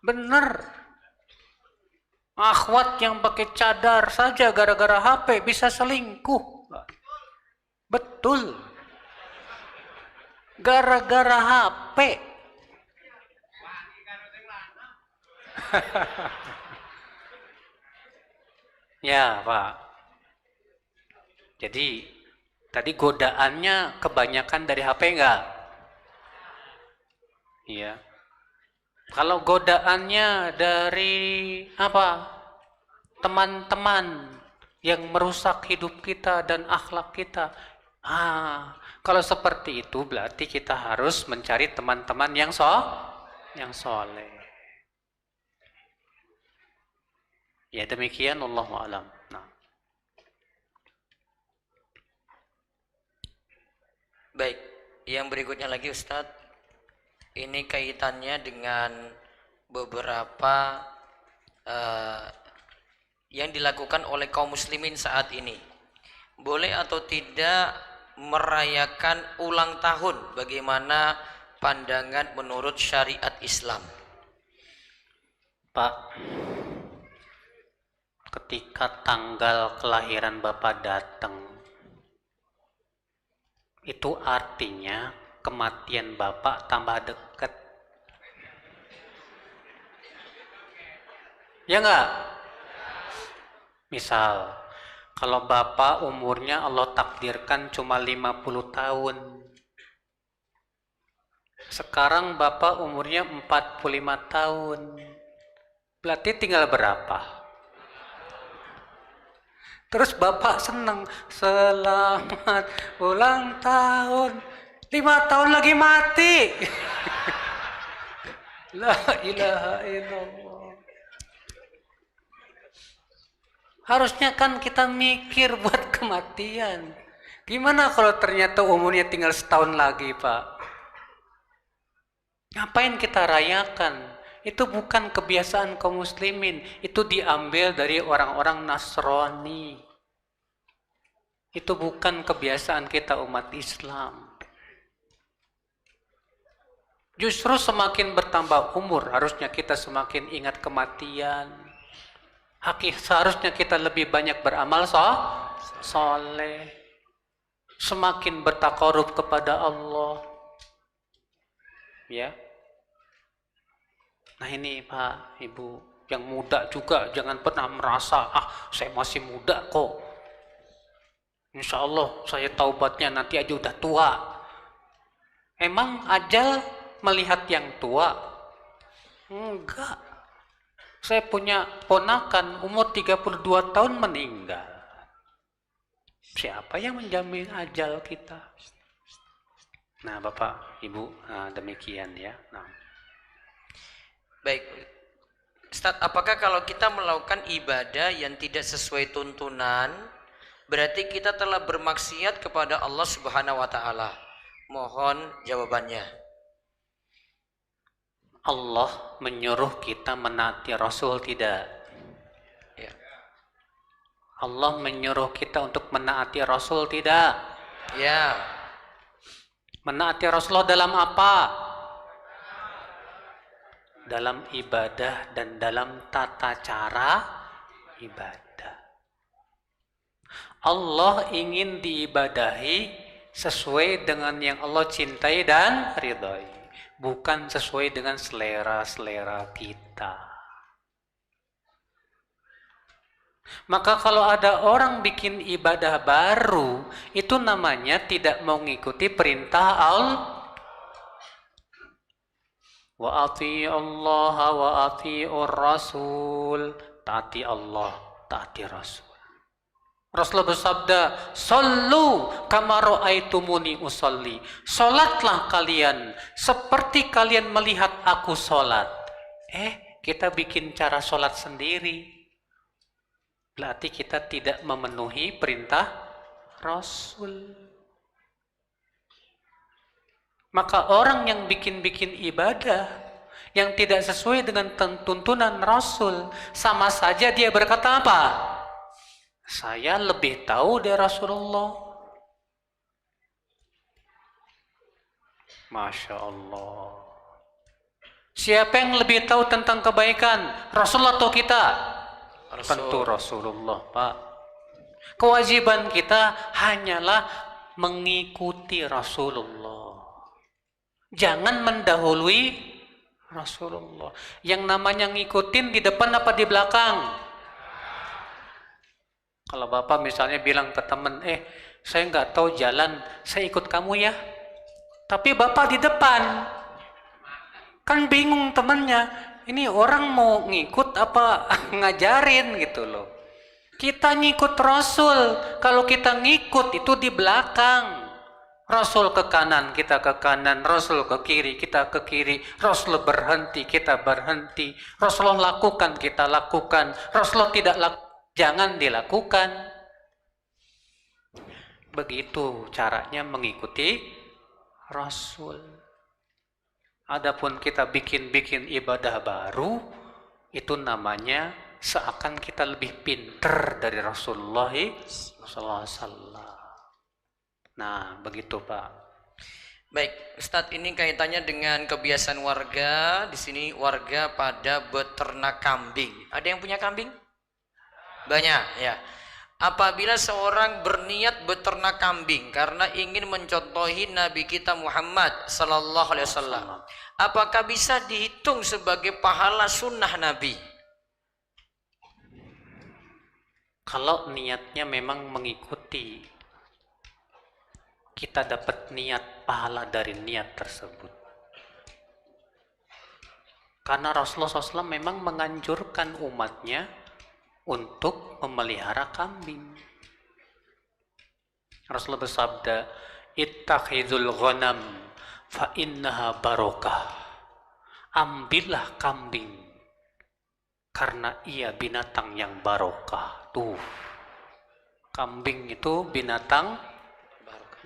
Bener. Akhwat yang pakai cadar saja gara-gara HP bisa selingkuh. Betul. Gara-gara HP. Ya, Pak. Jadi, tadi godaannya kebanyakan dari HP enggak? Iya. Kalau godaannya dari apa? Teman-teman yang merusak hidup kita dan akhlak kita. Kalau seperti itu berarti kita harus mencari teman-teman yang soleh. Ya demikian, Allahu a'lam. Nah. Baik, yang berikutnya lagi Ustadz, ini kaitannya dengan beberapa yang dilakukan oleh kaum muslimin saat ini. Boleh atau tidak merayakan ulang tahun, bagaimana pandangan menurut syariat Islam? Pak, ketika tanggal kelahiran Bapak datang, itu artinya kematian Bapak tambah dekat. Ya enggak? Misal, kalau Bapak umurnya Allah takdirkan cuma 50 tahun. Sekarang Bapak umurnya 45 tahun. Berarti tinggal berapa? Terus bapak seneng, selamat ulang tahun, 5 tahun lagi mati. La ilaha illallah. Harusnya kan kita mikir buat kematian. Gimana kalau ternyata umurnya tinggal setahun lagi, Pak? Ngapain kita rayakan? Itu bukan kebiasaan kaum muslimin. Itu diambil dari orang-orang Nasrani. Itu bukan kebiasaan kita umat Islam. Justru semakin bertambah umur, harusnya kita semakin ingat kematian. Seharusnya kita lebih banyak beramal soleh. Semakin bertakarub kepada Allah. Ya. Nah ini Pak, Ibu, yang muda juga jangan pernah merasa, saya masih muda kok. Insya Allah saya taubatnya nanti aja udah tua. Emang ajal melihat yang tua? Enggak. Saya punya ponakan umur 32 tahun meninggal. Siapa yang menjamin ajal kita? Nah Bapak, Ibu, demikian ya. Nah. Baik, Ustaz, apakah kalau kita melakukan ibadah yang tidak sesuai tuntunan, berarti kita telah bermaksiat kepada Allah Subhanahu wa Ta'ala? Mohon jawabannya. Allah menyuruh kita menaati Rasul tidak? Ya. Allah menyuruh kita untuk menaati Rasul tidak? Ya. Menaati Rasulullah dalam apa? Dalam ibadah dan dalam tata cara ibadah. Allah ingin diibadahi sesuai dengan yang Allah cintai dan ridhai, bukan sesuai dengan selera-selera kita. Maka kalau ada orang bikin ibadah baru, itu namanya tidak mau mengikuti perintah Allah. Wa ati'ullaha wa ati'ur rasul. Taati Allah, taati Rasul. Rasulullah bersabda, "Shallu kama ra'aitumuni usolli." Salatlah kalian seperti kalian melihat aku salat. Kita bikin cara salat sendiri. Berarti kita tidak memenuhi perintah Rasul. Maka orang yang bikin-bikin ibadah yang tidak sesuai dengan tuntunan Rasul, sama saja dia berkata apa? Saya lebih tahu dari Rasulullah. Masya Allah. Siapa yang lebih tahu tentang kebaikan? Rasulullah atau kita? Tentu Rasulullah, Pak. Kewajiban kita hanyalah mengikuti Rasulullah. Jangan mendahului Rasulullah. Yang namanya ngikutin di depan apa di belakang? Kalau Bapak misalnya bilang ke teman, saya nggak tahu jalan, saya ikut kamu ya. Tapi Bapak di depan. Kan bingung temannya. Ini orang mau ngikut apa ngajarin gitu loh. Kita ngikut Rasul. Kalau kita ngikut itu di belakang. Rasul ke kanan, kita ke kanan. Rasul ke kiri, kita ke kiri. Rasul berhenti, kita berhenti. Rasulullah lakukan, kita lakukan. Rasulullah tidak lakukan, jangan dilakukan. Begitu caranya mengikuti Rasul. Adapun kita bikin-bikin ibadah baru, itu namanya seakan kita lebih pinter dari Rasulullah SAW. Nah, begitu Pak. Baik, Ustadz, ini kaitannya dengan kebiasaan warga. Di sini warga pada beternak kambing. Ada yang punya kambing? Banyak, ya. Apabila seorang berniat beternak kambing karena ingin mencontohi Nabi kita Muhammad sallallahu alaihi wasallam, apakah bisa dihitung sebagai pahala sunnah Nabi? Kalau niatnya memang mengikuti, kita dapat niat pahala dari niat tersebut. Karena Rasulullah SAW memang menganjurkan umatnya untuk memelihara kambing. Rasulullah bersabda, ittakhidul ghanam fa innaha barokah. Ambillah kambing karena ia binatang yang barokah. Tuh, kambing itu binatang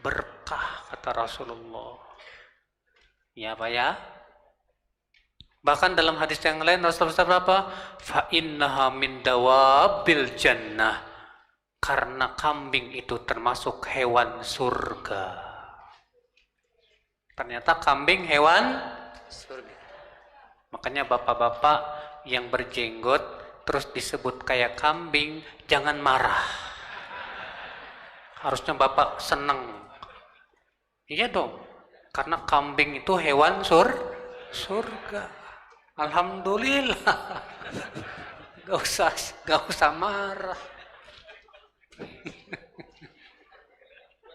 berkah kata Rasulullah. Ya Pak ya. Bahkan dalam hadis yang lain Rasulullah bersabda apa? Fa innaha min dawabil jannah. Karena kambing itu termasuk hewan surga. Ternyata kambing hewan Surga. Makanya bapak-bapak yang berjenggot terus disebut kayak kambing, jangan marah. Harusnya bapak senang. Iya dong, karena kambing itu hewan surga. Alhamdulillah. Gak usah marah.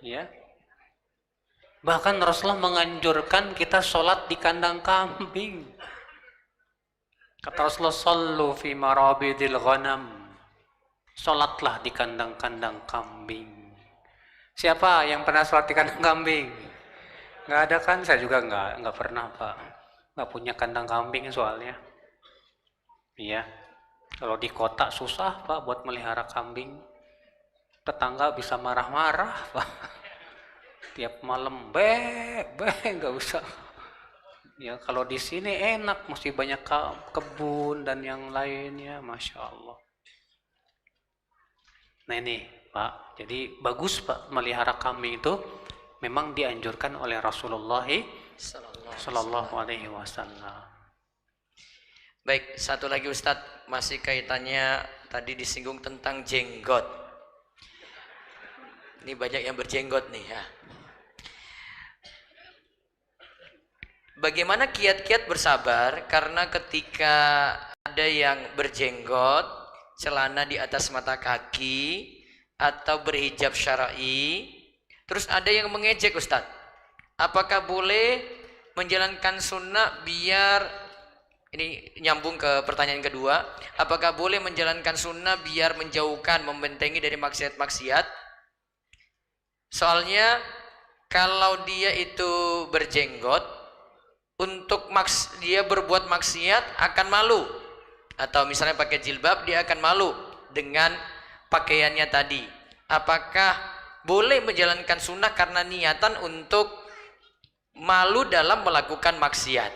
Ya. Bahkan Rasulullah menganjurkan kita sholat di kandang kambing. Kata Rasulullah, sallu fi marabidil ghanam. Sholatlah di kandang-kandang kambing. Siapa yang pernah sholat di kandang kambing? Nggak ada kan? Saya juga nggak pernah Pak. Nggak punya kandang kambing soalnya. Iya. Kalau di kota susah Pak buat melihara kambing. Tetangga bisa marah-marah Pak. Tiap malam nggak usah. Ya kalau di sini enak, mesti banyak kebun dan yang lainnya, masya Allah. Nah ini Pak, jadi bagus Pak melihara kambing itu memang dianjurkan oleh Rasulullah Sallallahu Alaihi Wasallam. Baik, satu lagi Ustadz, masih kaitannya tadi disinggung tentang jenggot. Ini banyak yang berjenggot nih ya. Bagaimana kiat-kiat bersabar karena ketika ada yang berjenggot, celana di atas mata kaki atau berhijab syar'i, terus ada yang mengejek Ustadz. Apakah boleh menjalankan sunnah biar, ini nyambung ke pertanyaan kedua, apakah boleh menjalankan sunnah biar menjauhkan, membentengi dari maksiat-maksiat? Soalnya kalau dia itu berjenggot, untuk dia berbuat maksiat akan malu, atau misalnya pakai jilbab dia akan malu dengan pakaiannya tadi. Apakah boleh menjalankan sunnah karena niatan untuk malu dalam melakukan maksiat?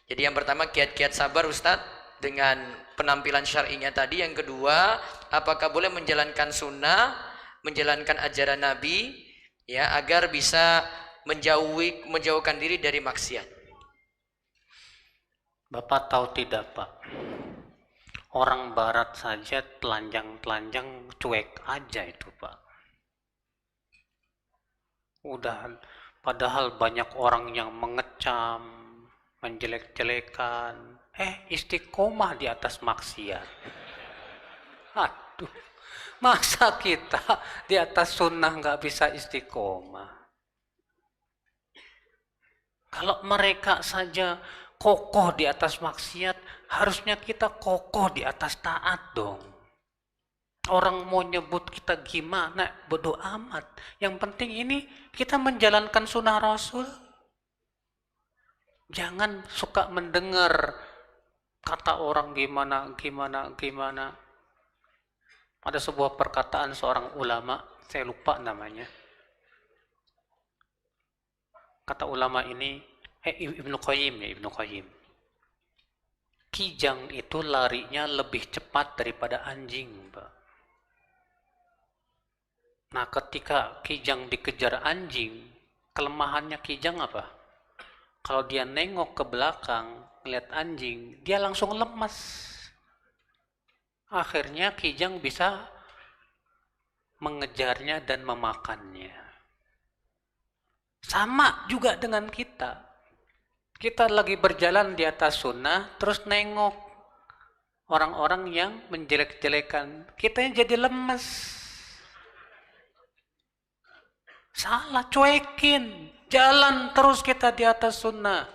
Jadi yang pertama kiat-kiat sabar Ustadz dengan penampilan syar'inya tadi. Yang kedua, apakah boleh menjalankan sunnah, menjalankan ajaran Nabi ya agar bisa menjauhkan diri dari maksiat? Bapak tahu tidak Pak, orang barat saja telanjang-telanjang cuek aja itu Pak. Udah, padahal banyak orang yang mengecam, menjelek-jelekan, istiqomah di atas maksiat. Aduh, masa kita di atas sunnah nggak bisa istiqomah? Kalau mereka saja kokoh di atas maksiat, harusnya kita kokoh di atas taat dong. Orang mau nyebut kita gimana, bodoh amat. Yang penting ini kita menjalankan sunnah Rasul. Jangan suka mendengar kata orang gimana. Ada sebuah perkataan seorang ulama, saya lupa namanya. Kata ulama ini, Ibnu Qayyim. Kijang itu larinya lebih cepat daripada anjing, Pak. Nah, ketika kijang dikejar anjing, kelemahannya kijang apa? Kalau dia nengok ke belakang, ngeliat anjing, dia langsung lemas. Akhirnya kijang bisa mengejarnya dan memakannya. Sama juga dengan kita. Kita lagi berjalan di atas sunnah, terus nengok orang-orang yang menjelek-jelekan. Kita yang jadi lemes. Salah, cuekin. Jalan terus kita di atas sunnah.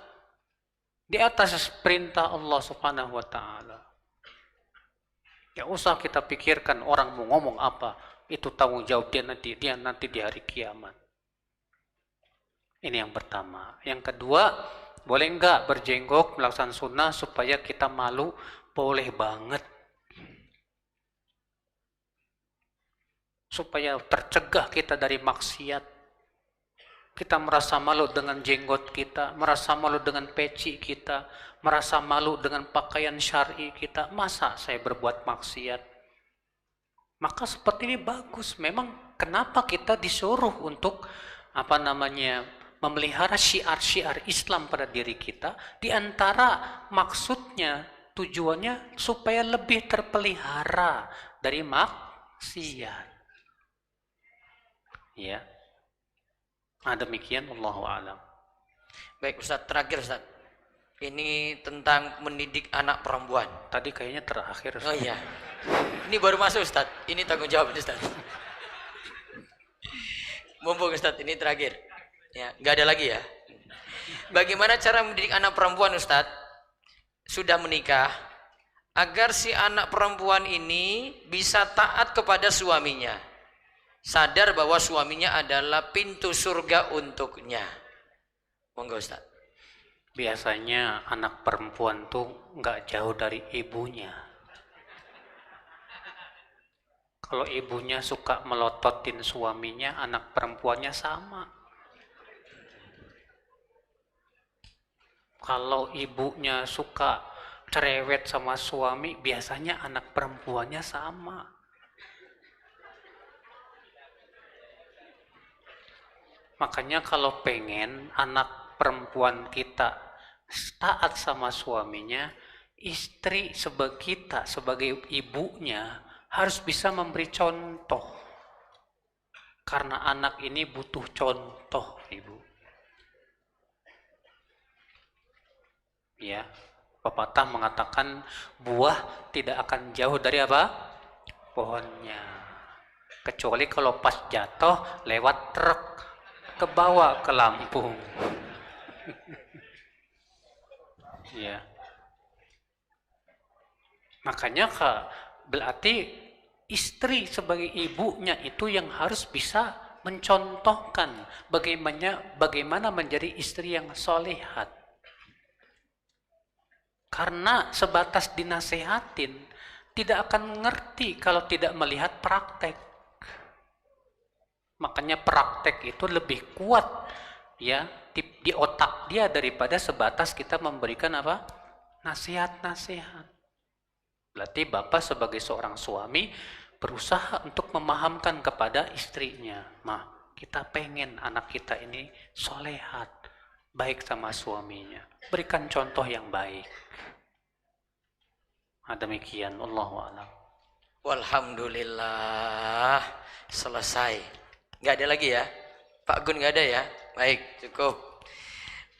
Di atas perintah Allah Subhanahu wa ta'ala. Gak usah kita pikirkan orang mau ngomong apa, itu tanggung jawab dia nanti di hari kiamat. Ini yang pertama. Yang kedua, boleh enggak berjenggot melaksanakan sunnah supaya kita malu? Boleh banget. Supaya tercegah kita dari maksiat. Kita merasa malu dengan jenggot kita, merasa malu dengan peci kita, merasa malu dengan pakaian syar'i kita. Masa saya berbuat maksiat? Maka seperti ini bagus. Memang kenapa kita disuruh untuk memelihara syiar-syiar Islam pada diri kita? Di antara maksudnya, tujuannya supaya lebih terpelihara dari maksiat. Ya. Nah, demikian Allahu a'lam. Baik Ustaz, terakhir Ustaz. Ini tentang mendidik anak perempuan. Tadi kayaknya terakhir. Oh iya. Ini baru masuk Ustaz. Ini tanggung jawab Ustaz. Mumpung Ustaz, ini terakhir. Ya, nggak ada lagi ya. Bagaimana cara mendidik anak perempuan Ustaz? Sudah menikah, agar si anak perempuan ini bisa taat kepada suaminya. Sadar bahwa suaminya adalah pintu surga untuknya. Monggo Ustaz. Biasanya anak perempuan tuh nggak jauh dari ibunya. Kalau ibunya suka melototin suaminya, anak perempuannya sama. Kalau ibunya suka cerewet sama suami, biasanya anak perempuannya sama. Makanya kalau pengen anak perempuan kita taat sama suaminya, istri kita sebagai ibunya harus bisa memberi contoh. Karena anak ini butuh contoh, Ibu. Ya, pepatah mengatakan buah tidak akan jauh dari apa? Pohonnya. Kecuali kalau pas jatuh lewat truk kebawa ke Lampung. Ya. Makanya berarti istri sebagai ibunya itu yang harus bisa mencontohkan bagaimana menjadi istri yang solehat. Karena sebatas dinasehatin tidak akan mengerti kalau tidak melihat praktek. Makanya praktek itu lebih kuat ya di otak dia daripada sebatas kita memberikan apa? Nasihat-nasihat. Berarti bapak sebagai seorang suami berusaha untuk memahamkan kepada istrinya. Nah, kita pengen anak kita ini solehat, baik sama suaminya. Berikan contoh yang baik. Nah, demikian. Allahu a'lam. Walhamdulillah, selesai. Nggak ada lagi ya? Pak Gun nggak ada ya? Baik, cukup.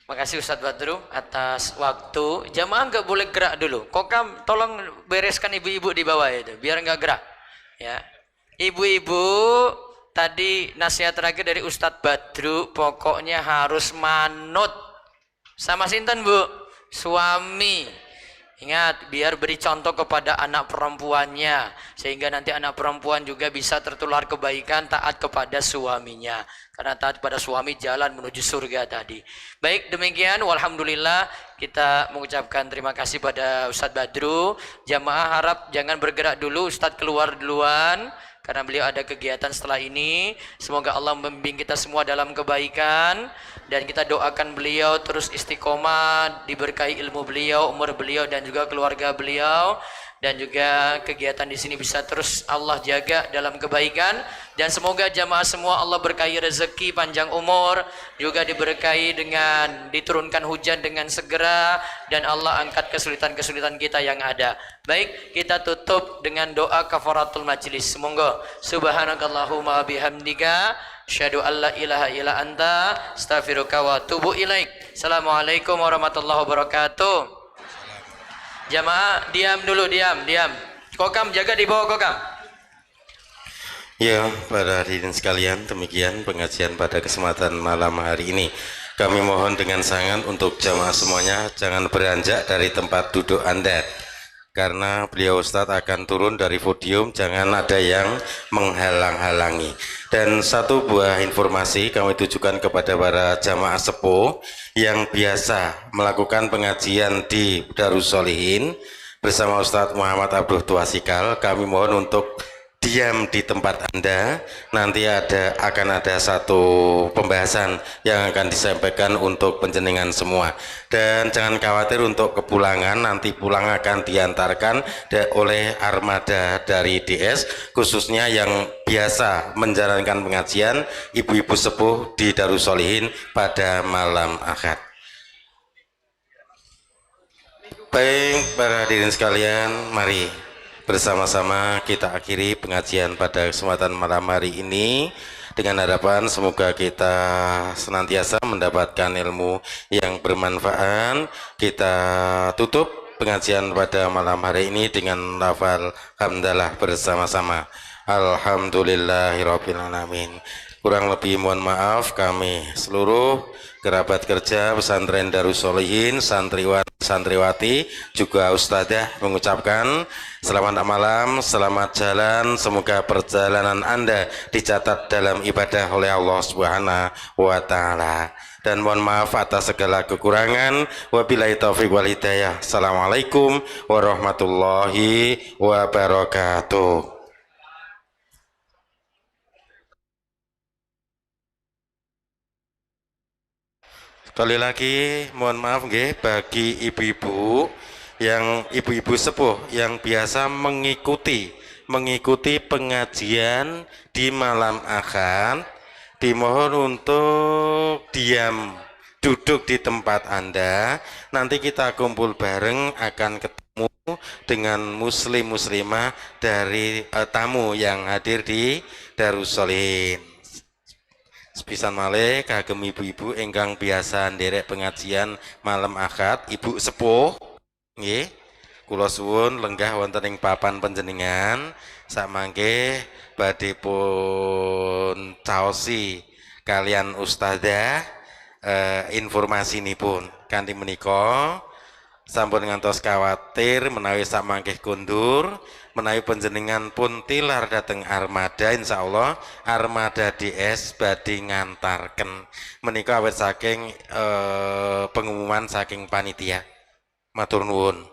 Makasih Ustadz Badru atas waktu. Jamaah nggak boleh gerak dulu. Kokam tolong bereskan ibu-ibu di bawah itu, biar nggak gerak. Ya, ibu-ibu tadi nasihat terakhir dari Ustadz Badru, pokoknya harus manut sama sinten Bu? Suami. Ingat, biar beri contoh kepada anak perempuannya, sehingga nanti anak perempuan juga bisa tertular kebaikan, taat kepada suaminya. Karena taat pada suami jalan menuju surga tadi. Baik, demikian. Walhamdulillah, kita mengucapkan terima kasih pada Ustadz Badru. Jamaah harap jangan bergerak dulu, Ustadz keluar duluan, karena beliau ada kegiatan setelah ini. Semoga Allah membimbing kita semua dalam kebaikan, dan kita doakan beliau terus istiqomah, diberkahi ilmu beliau, umur beliau, dan juga keluarga beliau, dan juga kegiatan di sini bisa terus Allah jaga dalam kebaikan. Dan semoga jamaah semua Allah berkahi rezeki, panjang umur, juga diberkahi dengan diturunkan hujan dengan segera, dan Allah angkat kesulitan-kesulitan kita yang ada. Baik, kita tutup dengan doa kafaratul majlis. Semoga subhanakallahumma bihamdika asyhadu an la ilaha illa anta astaghfiruka wa atubu ilaik. Assalamualaikum warahmatullahi wabarakatuh. Jamaah diam dulu, diam. Kokam jaga di bawah kokam. Ya, para hadirin sekalian, demikian pengajian pada kesempatan malam hari ini. Kami mohon dengan sangat untuk jamaah semuanya jangan beranjak dari tempat duduk Anda. karena beliau Ustadz akan turun dari podium, jangan ada yang menghalang-halangi. Dan satu buah informasi kami tujukan kepada para jamaah sepuh yang biasa melakukan pengajian di Darussolihin bersama Ustadz Muhammad Abduh Tuasikal, kami mohon untuk diam di tempat Anda. Nanti akan ada satu pembahasan yang akan disampaikan untuk penjenengan semua, dan jangan khawatir untuk kepulangan, nanti pulang akan diantarkan oleh armada dari DS, khususnya yang biasa menjalankan pengajian ibu-ibu sepuh di Darussolihin pada malam Ahad. Baik, para hadirin sekalian, mari bersama-sama kita akhiri pengajian pada kesempatan malam hari ini dengan harapan semoga kita senantiasa mendapatkan ilmu yang bermanfaat. Kita tutup pengajian pada malam hari ini dengan lafal hamdalah bersama-sama. Alhamdulillahirabbil alamin. Kurang lebih mohon maaf kami seluruh kerabat kerja pesantren Darussolihin, santriwan, santriwati, juga ustadzah mengucapkan selamat malam, selamat jalan, semoga perjalanan Anda dicatat dalam ibadah oleh Allah Subhanahu wa taala. Dan mohon maaf atas segala kekurangan. Wabillahi taufiq wal hidayah. Assalamualaikum warahmatullahi wabarakatuh. Sekali lagi mohon maaf nggih bagi ibu-ibu sepuh yang biasa mengikuti pengajian di malam Ahad, dimohon untuk diam duduk di tempat Anda. Nanti kita kumpul bareng akan ketemu dengan muslim muslimah dari tamu yang hadir di Darussolihin. Sepisan malih kagem ibu-ibu ingkang biasa nderek pengajian malam Ahad, ibu sepuh nggih, kula suwun lenggah wonten ing papan panjenengan samangke badhe pun caosi kalian ustadzah informasinipun. Kanthi menika sampun ngantos kawatir menawi samangke kundur, menawi panjenengan pun tilar dateng armada, insyaallah armada DS badhe ngantarken. Menika awit saking pengumuman saking panitia. Matur nuwun.